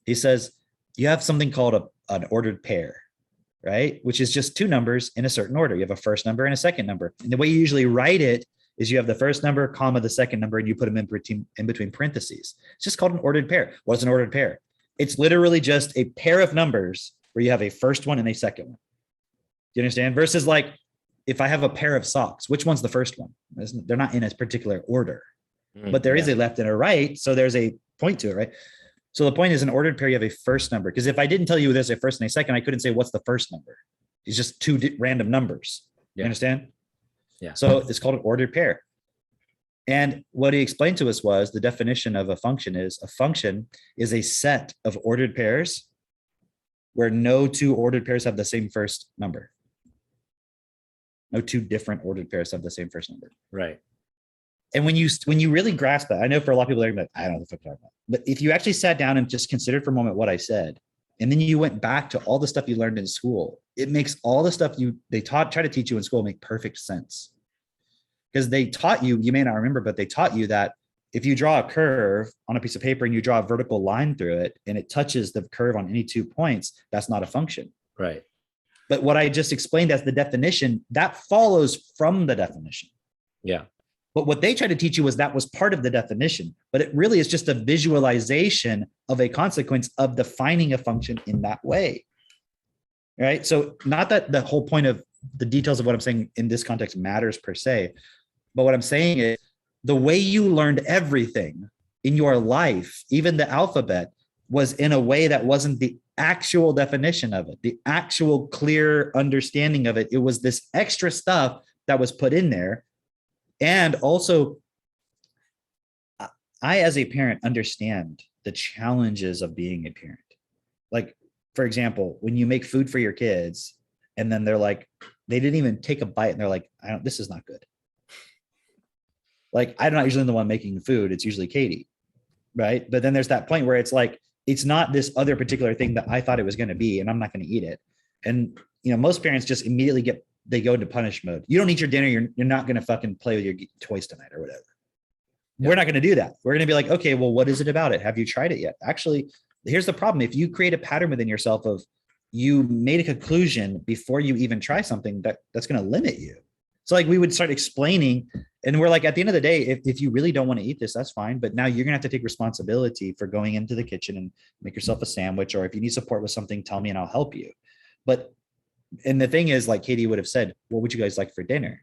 He says, you have something called an ordered pair, right? Which is just 2 numbers in a certain order. You have a first number and a second number. And the way you usually write it is you have the first number, comma, the second number, and you put them in between parentheses. It's just called an ordered pair. What's an ordered pair? It's literally just a pair of numbers where you have a first one and a second one. Do you understand? Versus like, if I have a pair of socks, which one's the first one? They're not in a particular order, but there is a left and a right. So there's a point to it, right? So the point is, an ordered pair, you have a first number. Because if I didn't tell you there's a first and a second, I couldn't say what's the first number. It's just 2 random numbers. You understand? Yeah. So it's called an ordered pair. And what he explained to us was the definition of a function is a set of ordered pairs where no 2 ordered pairs have the same first number. No 2 different ordered pairs have the same first number. Right. And when you really grasp that, I know for a lot of people, they're like, I don't know what the fuck I'm talking about. But if you actually sat down and just considered for a moment what I said, and then you went back to all the stuff you learned in school, it makes all the stuff they try to teach you in school make perfect sense. Because they taught you may not remember, but they taught you that if you draw a curve on a piece of paper and you draw a vertical line through it and it touches the curve on any 2 points, that's not a function. Right. But what I just explained as the definition, that follows from the definition. Yeah. But what they tried to teach you was that was part of the definition, but it really is just a visualization of a consequence of defining a function in that way. Right. So not that the whole point of the details of what I'm saying in this context matters per se, but what I'm saying is the way you learned everything in your life, even the alphabet, was in a way that wasn't the actual definition of it, the actual clear understanding of it. It was this extra stuff that was put in there. And also, I, as a parent, understand the challenges of being a parent. Like, for example, when you make food for your kids and then they're like, they didn't even take a bite and they're like, this is not good. Like, I'm not usually the one making the food. It's usually Katie. Right. But then there's that point where it's like, it's not this other particular thing that I thought it was going to be, and I'm not going to eat it. And, most parents just immediately they go into punish mode. You don't eat your dinner. You're not going to fucking play with your toys tonight or whatever. Yeah. We're not going to do that. We're going to be like, okay, well, what is it about it? Have you tried it yet? Actually, here's the problem. If you create a pattern within yourself of you made a conclusion before you even try something, that's going to limit you. So like we would start explaining, and we're like, at the end of the day, if you really don't want to eat this, that's fine. But now you're going to have to take responsibility for going into the kitchen and make yourself a sandwich, or if you need support with something, tell me and I'll help you. And the thing is, like Katie would have said, what would you guys like for dinner?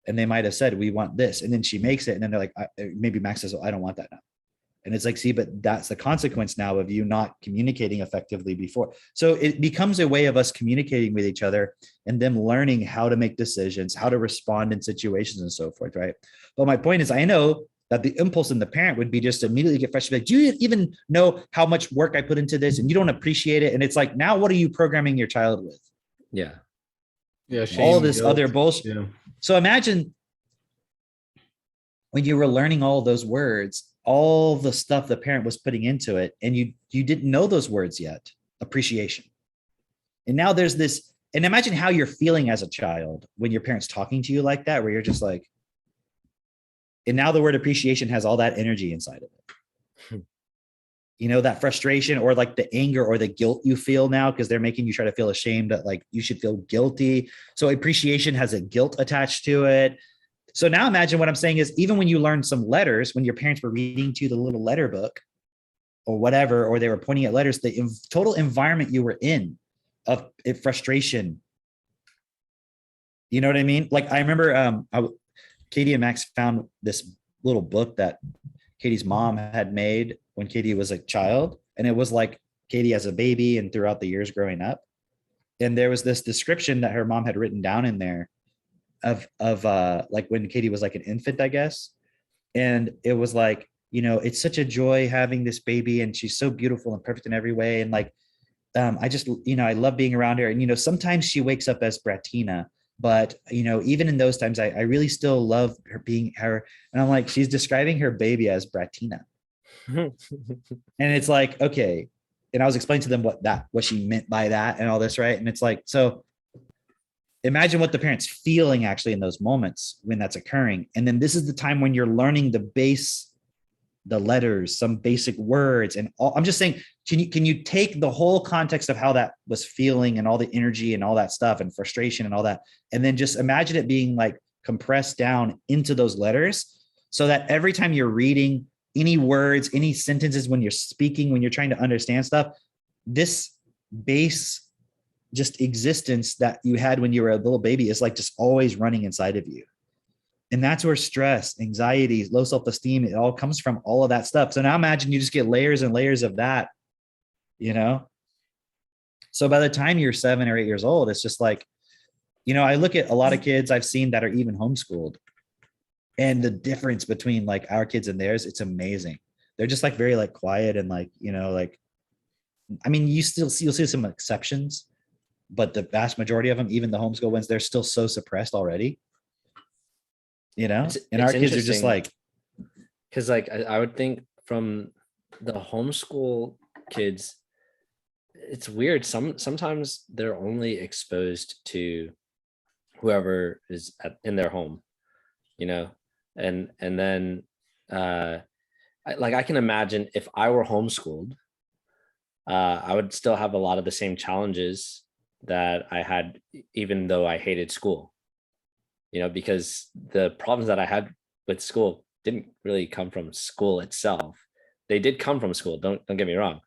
And they might have said, we want this. And then she makes it. And then they're like, maybe Max says, I don't want that now. And it's like, see, but that's the consequence now of you not communicating effectively before. So it becomes a way of us communicating with each other and them learning how to make decisions, how to respond in situations and so forth, right? But my point is, I know that the impulse in the parent would be just to immediately get frustrated. Like, do you even know how much work I put into this? And you don't appreciate it. And it's like, now what are you programming your child with? Yeah. Yeah. All this other bullshit. Yeah. So imagine when you were learning all those words, all the stuff the parent was putting into it, and you didn't know those words yet. Appreciation. And now there's this, and imagine how you're feeling as a child when your parents talking to you like that, where you're just like, and now the word appreciation has all that energy inside of it. You know, that frustration or like the anger or the guilt you feel now because they're making you try to feel ashamed that like you should feel guilty. So appreciation has a guilt attached to it. So now imagine what I'm saying is even when you learn some letters, when your parents were reading to you the little letter book or whatever, or they were pointing at letters, the total environment you were in of frustration. You know what I mean? Like I remember Katie and Max found this little book that Katie's mom had made when Katie was a child. And it was like Katie as a baby and throughout the years growing up. And there was this description that her mom had written down in there of like when Katie was like an infant, I guess. And it was like, you know, it's such a joy having this baby and she's so beautiful and perfect in every way. And like, I just, you know, I love being around her. And, you know, sometimes she wakes up as Bratina, but, you know, even in those times, I really still love her being her. And I'm like, she's describing her baby as Bratina. And it's like, okay. And I was explaining to them what she meant by that and all this, right? And it's like, so imagine what the parent's feeling actually in those moments when that's occurring. And then this is the time when you're learning the letters, some basic words and all. I'm just saying, can you take the whole context of how that was feeling and all the energy and all that stuff and frustration and all that, and then just imagine it being like compressed down into those letters so that every time you're reading any words, any sentences, when you're speaking, when you're trying to understand stuff, this base just existence that you had when you were a little baby is like just always running inside of you. And that's where stress, anxiety, low self-esteem, it all comes from, all of that stuff. So now imagine you just get layers and layers of that, you know? So by the time you're 7 or 8 years old, it's just like, you know, I look at a lot of kids I've seen that are even homeschooled, and the difference between like our kids and theirs, it's amazing. They're just like very like quiet and like, you know, like, I mean, you'll see some exceptions, but the vast majority of them, even the homeschool ones, they're still so suppressed already. You know, and our kids are just like, because like I would think from the homeschool kids, it's weird. Sometimes they're only exposed to whoever is in their home, you know, and then I can imagine if I were homeschooled, I would still have a lot of the same challenges that I had, even though I hated school. You know, because the problems that I had with school didn't really come from school itself. They did come from school, don't get me wrong.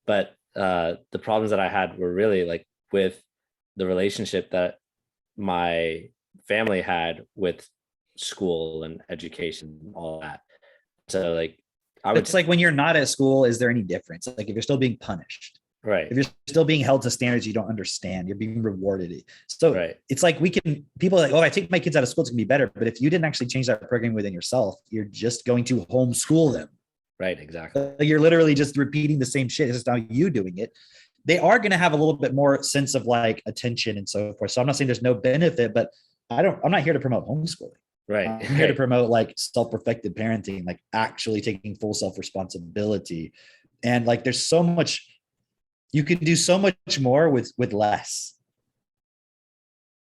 But the problems that I had were really like with the relationship that my family had with school and education and all that. So like it's like when you're not at school, is there any difference? Like if you're still being punished. Right. If you're still being held to standards you don't understand, you're being rewarded. So right. It's like people are like, oh, I take my kids out of school, it's gonna be better. But if you didn't actually change that program within yourself, you're just going to homeschool them. Right, exactly. You're literally just repeating the same shit. It's just now you doing it. They are going to have a little bit more sense of like attention and so forth. So I'm not saying there's no benefit, but I'm not here to promote homeschooling. Right. I'm here to promote like self-perfected parenting, like actually taking full self-responsibility. And like, there's so much, you can do so much more with less.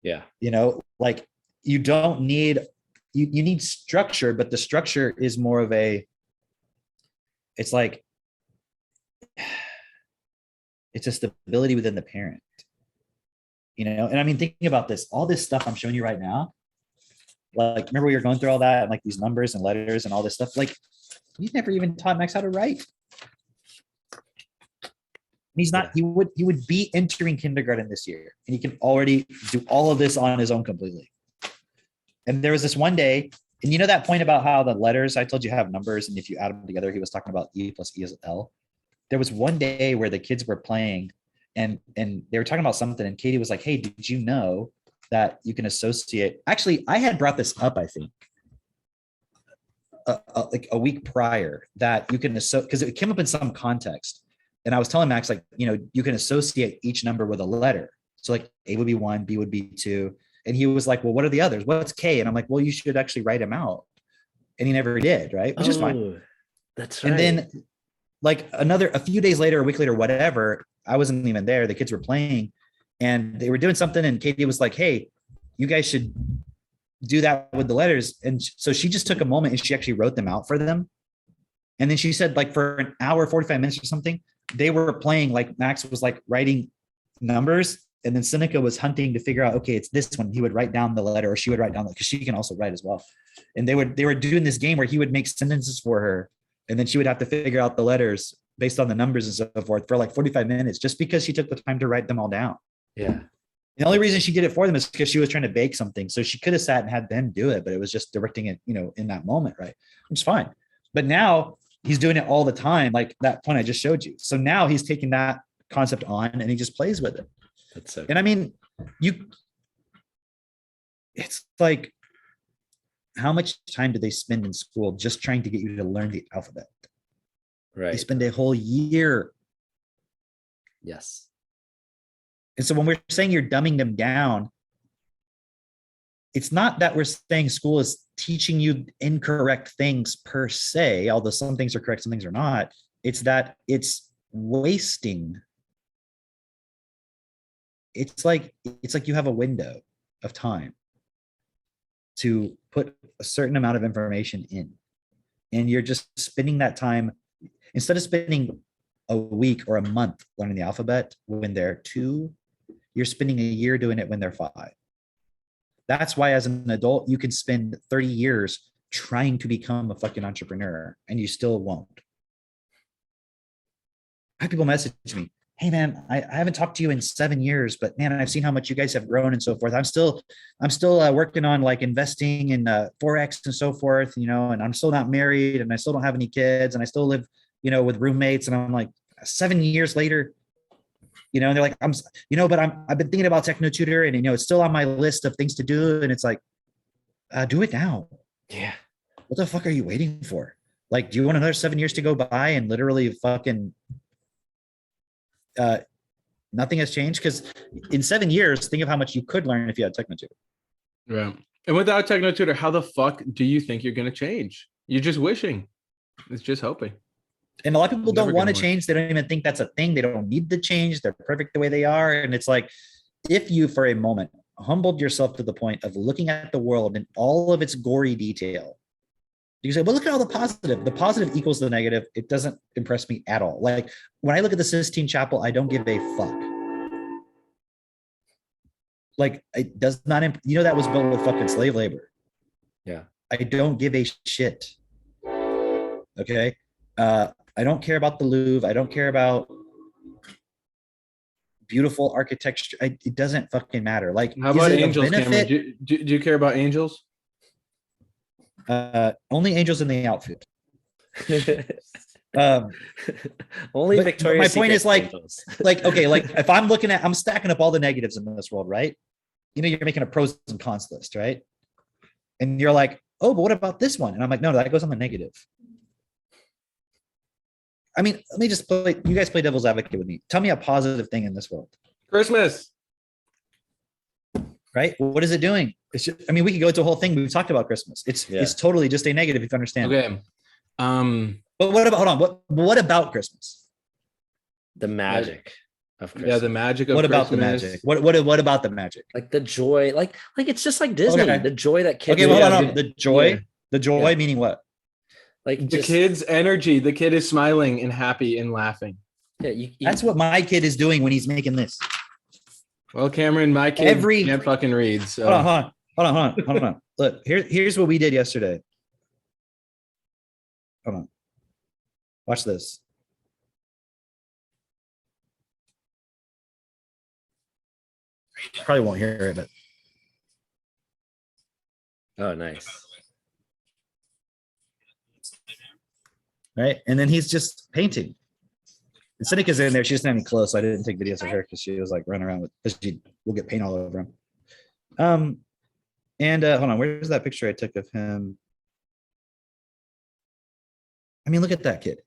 Yeah. You know, like you don't need, you need structure, but the structure is more of it's like, it's a stability within the parent, you know? And I mean, thinking about this, all this stuff I'm showing you right now, like, remember we were going through all that and like these numbers and letters and all this stuff, like we never even taught Max how to write. He's not, he would be entering kindergarten this year and he can already do all of this on his own completely. And there was this one day, and you know that point about how the letters I told you have numbers, and if you add them together, he was talking about E plus E is L. There was one day where the kids were playing and they were talking about something, and Katie was like, hey, did you know that you can associate, actually, I had brought this up, I think, like a week prior, that you can associate, because it came up in some context. And I was telling Max, like, you know, you can associate each number with a letter. So like A would be 1, B would be 2. And he was like, well, what are the others? What's K? And I'm like, well, you should actually write them out. And he never did, right? Which is fine. That's right. And then like a few days later, a week later, whatever, I wasn't even there. The kids were playing. and they were doing something, and Katie was like, hey, you guys should do that with the letters. And so she just took a moment and she actually wrote them out for them. And then she said, like, for an hour, 45 minutes or something, they were playing, like Max was like writing numbers. And then Seneca was hunting to figure out, okay, it's this one. He would write down the letter, or she would write down, because she can also write as well. And they were doing this game where he would make sentences for her. And then she would have to figure out the letters based on the numbers and so forth for like 45 minutes, just because she took the time to write them all down. Yeah. The only reason she did it for them is because she was trying to bake something. So she could have sat and had them do it, but it was just directing it, in that moment. Right. Which is fine. But now he's doing it all the time. Like that point I just showed you. So now he's taking that concept on and he just plays with it. That's so cool. And I mean, it's like, how much time do they spend in school just trying to get you to learn the alphabet? Right. They spend a whole year. Yes. And so when we're saying you're dumbing them down, it's not that we're saying school is teaching you incorrect things per se, although some things are correct, some things are not. It's that it's wasting. It's like you have a window of time to put a certain amount of information in, and you're just spending that time, instead of spending a week or a month learning the alphabet when they're 2, you're spending a year doing it when they're 5. That's why as an adult, you can spend 30 years trying to become a fucking entrepreneur and you still won't. I have people message me, hey man, I haven't talked to you in 7 years, but man, I've seen how much you guys have grown and so forth. I'm still working on like investing in Forex and so forth, and I'm still not married and I still don't have any kids and I still live, with roommates. And I'm like, 7 years later, and they're like, but I've been thinking about Techno Tutor and, it's still on my list of things to do. And it's like, do it now. Yeah. What the fuck are you waiting for? Like, do you want another 7 years to go by and literally fucking, nothing has changed? Because in 7 years, think of how much you could learn if you had Techno Tutor. Yeah. And without Techno Tutor, how the fuck do you think you're going to change? You're just wishing. It's just hoping. And a lot of people don't want to work. change. They don't even think that's a thing. They don't need to change. They're perfect the way they are. And it's like, if you, for a moment, humbled yourself to the point of looking at the world in all of its gory detail, you say, well, look at all the positive. The positive equals the negative. It doesnn't impress me at all. Like when I look at the Sistine Chapel, I don't give a fuck. Like it does not, that was built with fucking slave labor. Yeah. I don't give a shit. Okay. I don't care about the Louvre. I don't care about beautiful architecture. It doesn't fucking matter. Like, how about angels, Cameron? Do you care about angels? Only angels in the outfit. Only Victoria's my Secret point is like, angels. okay, like if I'm stacking up all the negatives in this world, right? You're making a pros and cons list, right? And you're like, oh, but what about this one? And I'm like, no, that goes on the negative. I mean, let me just play. You guys play devil's advocate with me. Tell me a positive thing in this world. Christmas. Right? What is it doing? It's just, we could go to a whole thing. We've talked about Christmas. It's totally just a negative if you understand. Okay. But what about, hold on. What about Christmas? The magic of Christmas. Yeah, the magic of What Christmas. about the magic? What about the magic? Like the joy, like it's just like Disney. Okay. The joy that kids. Okay, well, hold on. The joy, Yeah. meaning what? Like The kid's energy. The kid is smiling and happy and laughing. Yeah, That's what my kid is doing when he's making this. Well, Cameron, my kid can't fucking read. So Hold on. Look, here's what we did yesterday. Hold on. Watch this. You probably won't hear it, but Oh, nice. right. And then he's just painting. And Seneca's in there. She doesn't have any clothes, so I didn't take videos of her because she was like running around because she will get paint all over him. And hold on, where's that picture I took of him? Look at that kid.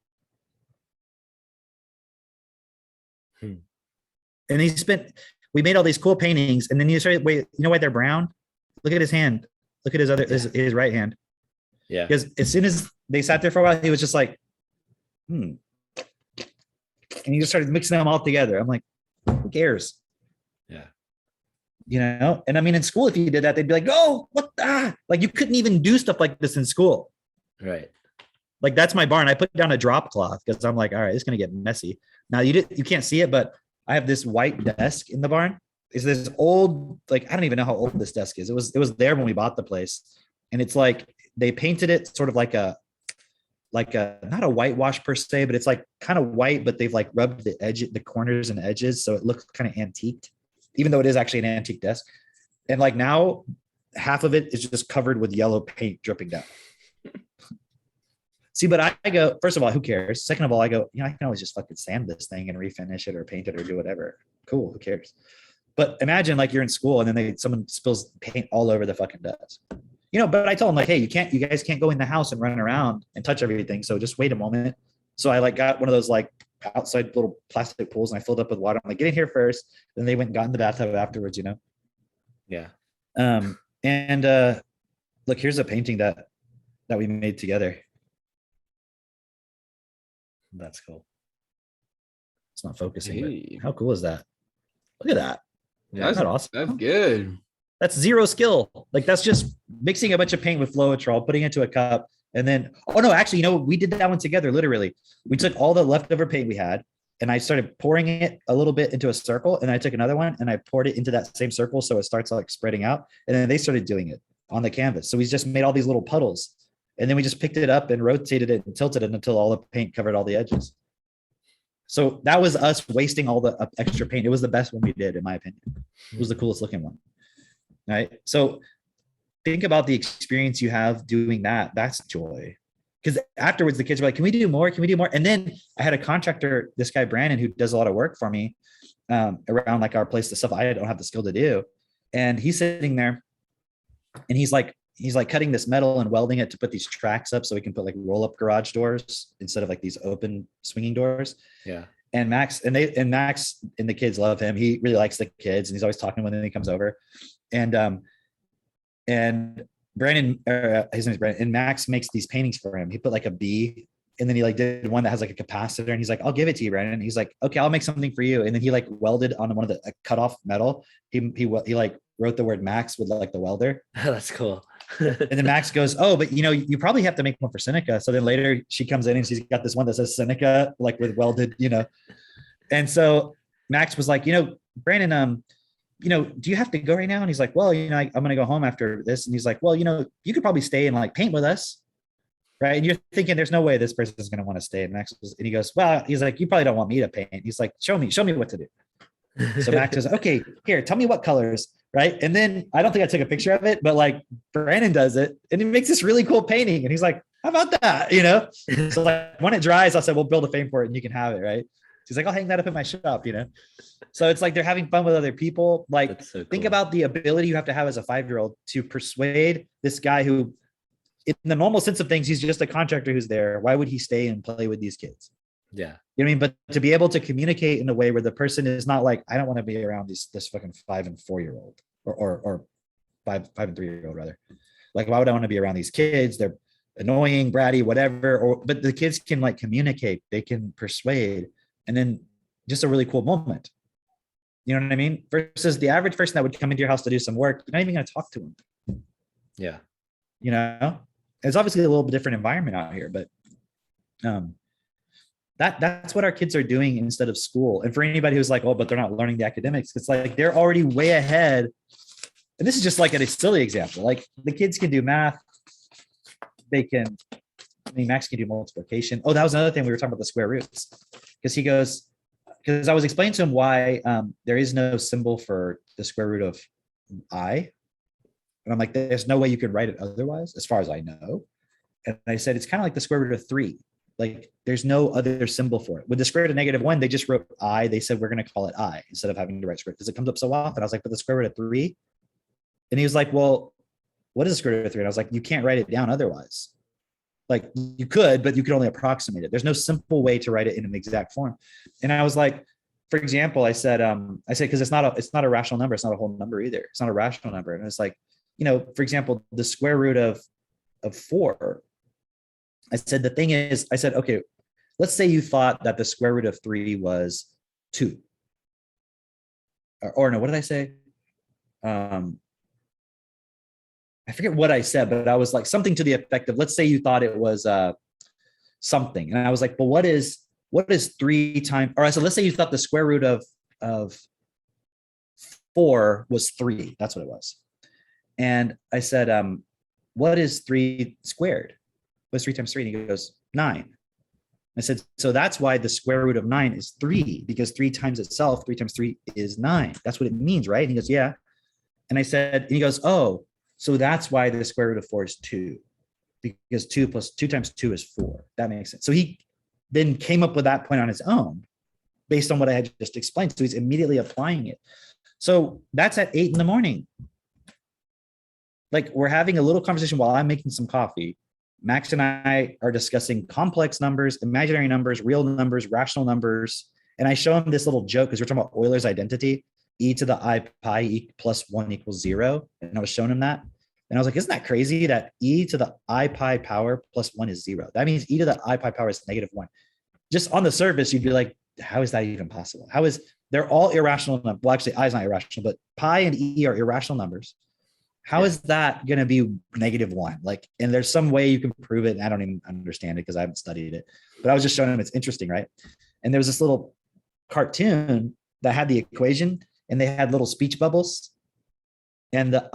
And we made all these cool paintings, and then you started, wait, you know why they're brown? Look at his hand. Look at his right hand. Yeah. Because as soon as they sat there for a while, he was just like, And he just started mixing them all together. I'm like, who cares? Yeah. you know? And I mean, in school, if you did that, they'd be like, oh, what the, like you couldn't even do stuff like this in school. Right. Like that's my barn. I put down a drop cloth because I'm like, all right, it's going to get messy. Now you can't see it, but I have this white desk in the barn. It's this old, like, I don't even know how old this desk is. It was there when we bought the place. And it's like, they painted it sort of like a, not a whitewash per se, but it's like kind of white, but they've like rubbed the corners and edges. So it looks kind of antiqued, even though it is actually an antique desk. And like now half of it is just covered with yellow paint dripping down. See, but I go, first of all, who cares? Second of all, I go, I can always just fucking sand this thing and refinish it or paint it or do whatever. Cool, who cares? But imagine like you're in school and then someone spills paint all over the fucking desk. But I told them like, hey, you guys can't go in the house and run around and touch everything. So just wait a moment. So I like got one of those like outside little plastic pools and I filled up with water. I'm like, get in here first. Then they went and got in the bathtub afterwards, Yeah. And look, here's a painting that we made together. That's cool. It's not focusing. Hey. How cool is that? Look at that. Yeah, That's not awesome. That's good. That's zero skill. Like that's just mixing a bunch of paint with Floetrol, putting it into a cup, and then actually, we did that one together. Literally, we took all the leftover paint we had, and I started pouring it a little bit into a circle, and I took another one and I poured it into that same circle, so it starts like spreading out. And then they started doing it on the canvas. So we just made all these little puddles, and then we just picked it up and rotated it and tilted it until all the paint covered all the edges. So that was us wasting all the extra paint. It was the best one we did, in my opinion. It was the coolest looking one. Right. So think about the experience you have doing that. That's joy. Because afterwards, the kids were like, can we do more? Can we do more? And then I had a contractor, this guy, Brandon, who does a lot of work for me around like our place, the stuff I don't have the skill to do. And he's sitting there and he's like cutting this metal and welding it to put these tracks up so we can put like roll up garage doors instead of like these open swinging doors. Yeah. And Max and the kids love him. He really likes the kids and he's always talking when he comes over. And Brandon, his name is Brandon, and Max makes these paintings for him. He put like a bee, and then he like did one that has like a capacitor, and he's like, I'll give it to you, Brandon. And he's like, okay, I'll make something for you. And then he like welded on one of the cut off metal. He like wrote the word Max with like the welder. That's cool. And then Max goes, oh, but you probably have to make one for Seneca. So then later she comes in and she's got this one that says Seneca, like with welded, And so Max was like, Brandon, do you have to go right now? And he's like, well, I'm going to go home after this. And he's like, well, you could probably stay and like paint with us. Right. And you're thinking there's no way this person is going to want to stay. And he goes, well, he's like, you probably don't want me to paint. He's like, show me what to do. So Max says, okay, here, tell me what colors. Right. And then I don't think I took a picture of it, but like Brandon does it and he makes this really cool painting. And he's like, how about that? So like when it dries, I said, we'll build a frame for it and you can have it. Right. He's like, I'll hang that up in my shop, So it's like they're having fun with other people. Like, so cool. Think about the ability you have to have as a 5-year-old to persuade this guy who, in the normal sense of things, he's just a contractor who's there. Why would he stay and play with these kids? Yeah. You know what I mean? But to be able to communicate in a way where the person is not like, I don't want to be around this fucking 5 and 4-year-old or 5 and 3-year-old rather. Like, why would I want to be around these kids? They're annoying, bratty, whatever. But the kids can like communicate, they can persuade. And then just a really cool moment. You know what I mean? Versus the average person that would come into your house to do some work, you're not even going to talk to them. Yeah. It's obviously a little bit different environment out here, but that's what our kids are doing instead of school. And for anybody who's like, oh, but they're not learning the academics, it's like they're already way ahead. And this is just like a silly example. Like the kids can do math. Max can do multiplication. Oh, that was another thing we were talking about, the square roots. Because I was explaining to him why there is no symbol for the square root of I. And I'm like, there's no way you could write it otherwise, as far as I know. And I said, it's kind of like the square root of 3. Like there's no other symbol for it. With the square root of -1, they just wrote I. They said, we're going to call it I instead of having to write square, because it comes up so often. I was like, but the square root of 3? And he was like, well, what is the square root of 3? And I was like, you can't write it down otherwise. Like you could, but you could only approximate it. There's no simple way to write it in an exact form. And I was like, for example, I said, because it's not a rational number. It's not a whole number either. It's not a rational number. And it's like, for example, the square root of 4. I said, the thing is, I said, okay, let's say you thought that the square root of 3 was 2. Or no, what did I say? I forget what I said, but I was like something to the effect of, let's say you thought it was something. And I was like, well, what is 3 times, or I said, let's say you thought the square root of 4 was 3. That's what it was. And I said, what is 3 squared? What's 3 times 3? And he goes, 9. I said, so that's why the square root of 9 is 3, because 3 times itself, 3 times 3 is 9. That's what it means, right? And he goes, yeah. And I said, and he goes, oh, so that's why the square root of 4 is 2, because 2 times 2 is 4. That makes sense. So he then came up with that point on his own based on what I had just explained. So he's immediately applying it. So that's at 8 a.m. Like, we're having a little conversation while I'm making some coffee. Max and I are discussing complex numbers, imaginary numbers, real numbers, rational numbers. And I show him this little joke because we're talking about Euler's identity, e to the I pi plus 1 equals 0. And I was showing him that. And I was like, isn't that crazy that e to the I pi power plus 1 is 0? That means e to the I pi power is -1. Just on the surface, you'd be like, how is that even possible? They're all irrational numbers. Well, actually, I is not irrational, but pi and e are irrational numbers. How is that going to be -1? Like, and there's some way you can prove it. And I don't even understand it because I haven't studied it, but I was just showing him it's interesting, right? And there was this little cartoon that had the equation, and they had little speech bubbles. And the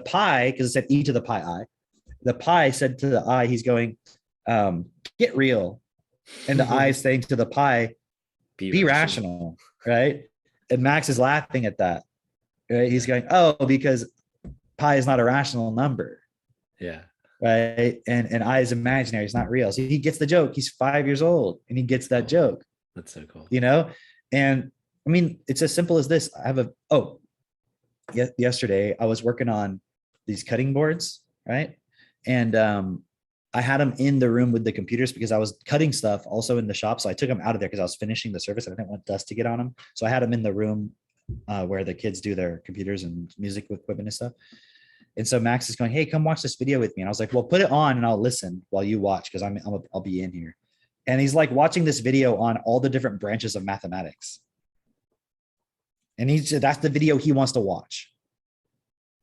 pi, because it said e to the pi I, the pi said to the I, he's going, get real. And the I is saying to the pi, be rational, right? And Max is laughing at that, right? He's going, oh, because pi is not a rational number. Yeah. Right. And I is imaginary. It's not real. So he gets the joke. He's 5 years old and he gets that joke. That's so cool. You know? And I mean, it's as simple as this. I have yesterday I was working on these cutting boards, right? And I had them in the room with the computers because I was cutting stuff also in the shop. So I took them out of there because I was finishing the service. I didn't want dust to get on them. So I had them in the room where the kids do their computers and music equipment and stuff. And so Max is going, hey, come watch this video with me. And I was like, well, put it on and I'll listen while you watch, because I'll be in here. And he's like watching this video on all the different branches of mathematics. And that's the video he wants to watch.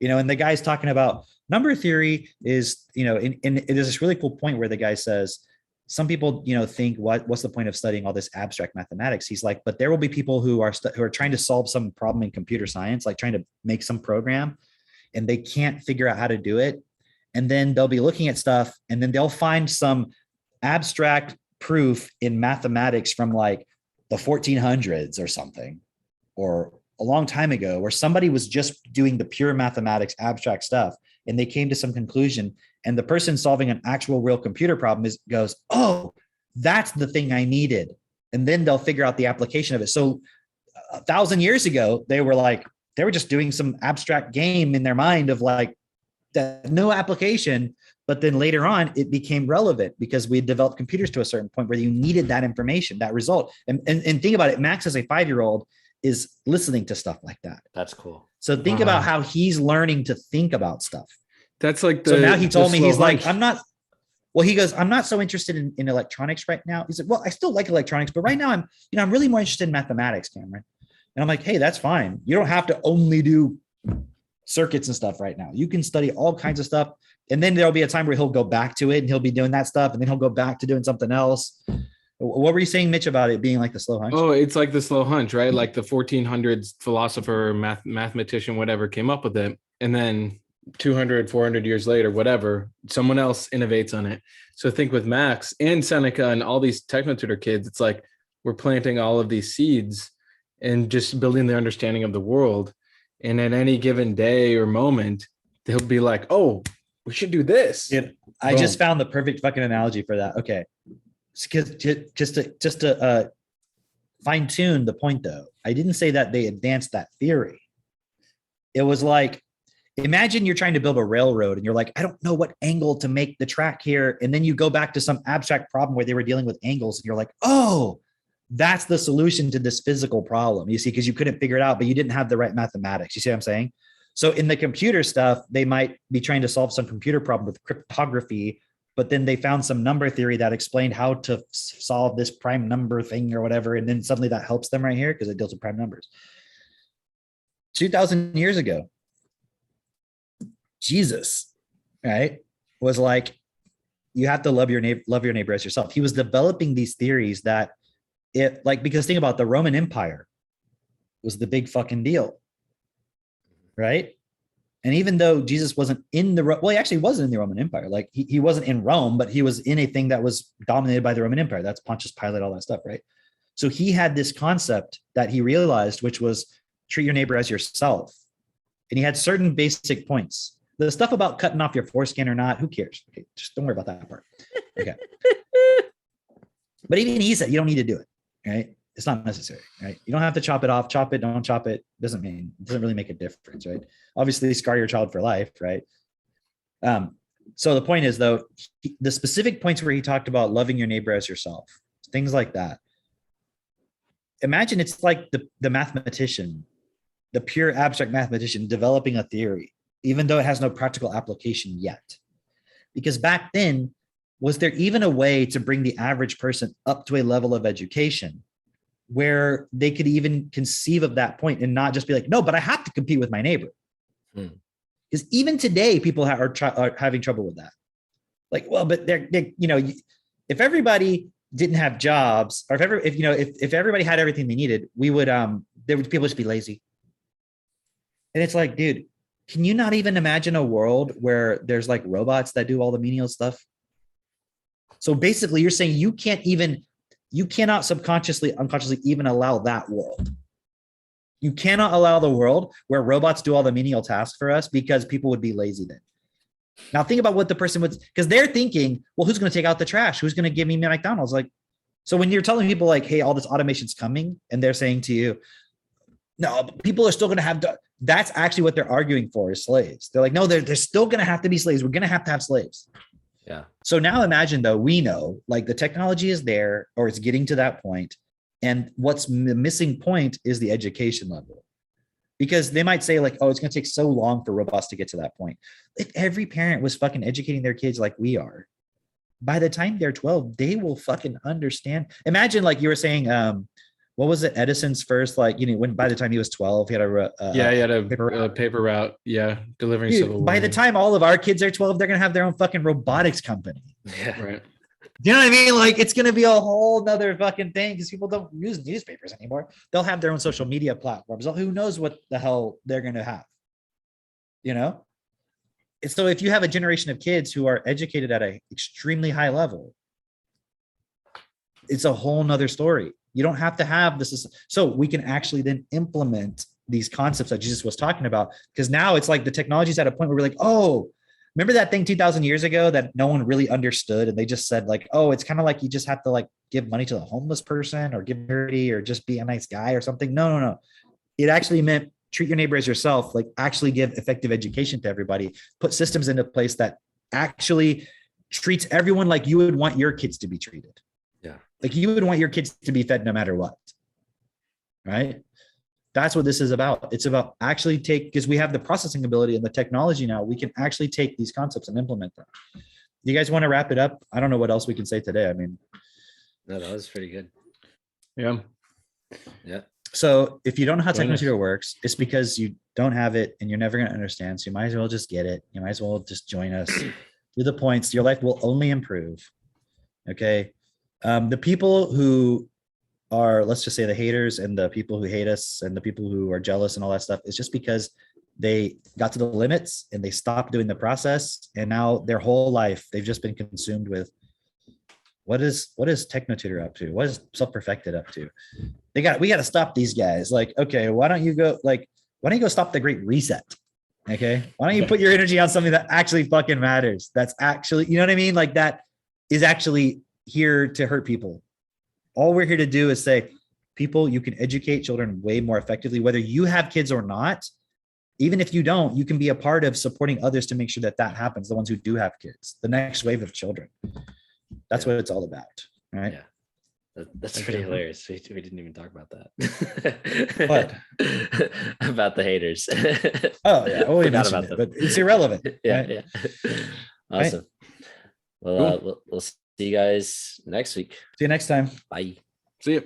You know, and the guy's talking about number theory is, you know, and it is this really cool point where the guy says, some people, you know, think what's the point of studying all this abstract mathematics? He's like, but there will be people who are trying to solve some problem in computer science, like trying to make some program, and they can't figure out how to do it. And then they'll be looking at stuff, and then they'll find some abstract proof in mathematics from like the 1400s or something, or a long time ago, where somebody was just doing the pure mathematics abstract stuff, and they came to some conclusion, and the person solving an actual real computer problem goes, oh, that's the thing I needed. And then they'll figure out the application of it. So 1,000 years ago, they were just doing some abstract game in their mind of like no application. But then later on, it became relevant because we developed computers to a certain point where you needed that information, that result. And think about it. Max, as a 5-year-old, is listening to stuff like that. That's cool. So think about how he's learning to think about stuff. That's like so now he told me, he's like, he goes, I'm not so interested in electronics right now. He said, well, I still like electronics, but right now I'm really more interested in mathematics, Cameron. And I'm like, hey, that's fine. You don't have to only do circuits and stuff right now. You can study all kinds of stuff. And then there'll be a time where he'll go back to it and he'll be doing that stuff. And then he'll go back to doing something else. What were you saying, Mitch, about it being like the slow hunch? Oh, it's like the slow hunch, right? Like the 1400s philosopher, mathematician, whatever came up with it. And then 200, 400 years later, whatever, someone else innovates on it. So think with Max and Seneca and all these technotutor kids, it's like we're planting all of these seeds and just building their understanding of the world. And at any given day or moment, they'll be like, oh, we should do this. I just found the perfect fucking analogy for that. Okay. Just to fine tune the point though, I didn't say that they advanced that theory. It was like, imagine you're trying to build a railroad and you're like, I don't know what angle to make the track here. And then you go back to some abstract problem where they were dealing with angles and you're like, oh, that's the solution to this physical problem. You see, because you couldn't figure it out, but you didn't have the right mathematics. You see what I'm saying? So in the computer stuff, they might be trying to solve some computer problem with cryptography, but then they found some number theory that explained how to solve this prime number thing or whatever. And then suddenly that helps them right here because it deals with prime numbers. 2,000 years ago, Jesus, right, was like, you have to love your neighbor as yourself. He was developing these theories that because think about the Roman Empire was the big fucking deal, right? And even though Jesus wasn't in he actually wasn't in the Roman Empire. Like he wasn't in Rome, but he was in a thing that was dominated by the Roman Empire. That's Pontius Pilate, all that stuff, right? So he had this concept that he realized, which was treat your neighbor as yourself. And he had certain basic points. The stuff about cutting off your foreskin or not, who cares? Okay, just don't worry about that part. Okay. But even he said you don't need to do it, right? It's not necessary, right? You don't have to chop it off, chop it, don't chop it. Doesn't really make a difference, right? Obviously, scar your child for life, right? So the point is, though, the specific points where he talked about loving your neighbor as yourself, things like that. Imagine it's like the mathematician, the pure abstract mathematician developing a theory, even though it has no practical application yet. Because back then, was there even a way to bring the average person up to a level of education where they could even conceive of that point and not just be like, no, but I have to compete with my neighbor? Because even today, people are having trouble with that. Like, well, but they're if everybody didn't have jobs, or if everybody had everything they needed, people just be lazy. And it's like, dude, can you not even imagine a world where there's like robots that do all the menial stuff? So basically, you're saying you cannot subconsciously, unconsciously even allow that world. You cannot allow the world where robots do all the menial tasks for us because people would be lazy then. Now think about what the person would, because they're thinking, well, who's going to take out the trash? Who's going to give me McDonald's? Like, so when you're telling people like, hey, all this automation's coming, and they're saying to you, no, people are still going to have to, that's actually what they're arguing for is slaves. They're like, no, they're still going to have to be slaves. We're going to have slaves. Yeah. So now imagine though, we know like the technology is there or it's getting to that point. And what's the missing point is the education level. Because they might say like, oh, it's going to take so long for robots to get to that point. If every parent was fucking educating their kids like we are, by the time they're 12, they will fucking understand. Imagine like you were saying, what was it? Edison's first, like, when by the time he was 12, he had a paper route. Yeah. Delivering Dude, civil war. by the time all of our kids are 12, they're going to have their own fucking robotics company. Yeah. Right. Do you know what I mean? Like, it's going to be a whole nother fucking thing because people don't use newspapers anymore. They'll have their own social media platforms. Who knows what the hell they're going to have, And so if you have a generation of kids who are educated at an extremely high level, it's a whole nother story. You don't have to have this. So we can actually then implement these concepts that Jesus was talking about, because now it's like the technology is at a point where we're like, oh, remember that thing 2,000 years ago that no one really understood? And they just said like, oh, it's kind of like you just have to like give money to the homeless person or give charity or just be a nice guy or something. No. It actually meant treat your neighbor as yourself, like actually give effective education to everybody, put systems into place that actually treats everyone like you would want your kids to be treated. Yeah. Like you would want your kids to be fed no matter what. Right? That's what this is about. It's about actually because we have the processing ability and the technology now, we can actually take these concepts and implement them. You guys want to wrap it up? I don't know what else we can say today. I mean, no, that was pretty good. Yeah. So if you don't know how technotutor works, it's because you don't have it and you're never going to understand. So you might as well just get it. You might as well just join us. Do the points. Your life will only improve. Okay. The people who are, let's just say the haters and the people who hate us and the people who are jealous and all that stuff, is just because they got to the limits and they stopped doing the process. And now their whole life, they've just been consumed with what is technotutor up to? What is self-perfected up to? We got to stop these guys. Like, okay, why don't you go stop the Great Reset? Okay. Why don't you put your energy on something that actually fucking matters? That's actually, you know what I mean? Like that is actually here to hurt people. All we're here to do is say, people, you can educate children way more effectively, whether you have kids or not. Even if you don't, you can be a part of supporting others to make sure that happens. The ones who do have kids, the next wave of children. That's what it's all about. Right. Yeah. That's pretty hilarious. We didn't even talk about that. What? About the haters. Oh yeah. Oh, forgot about them. But it's irrelevant. Yeah. Right? Yeah. Awesome. Right? Well, cool. We'll see you guys next week. See you next time. Bye. See you.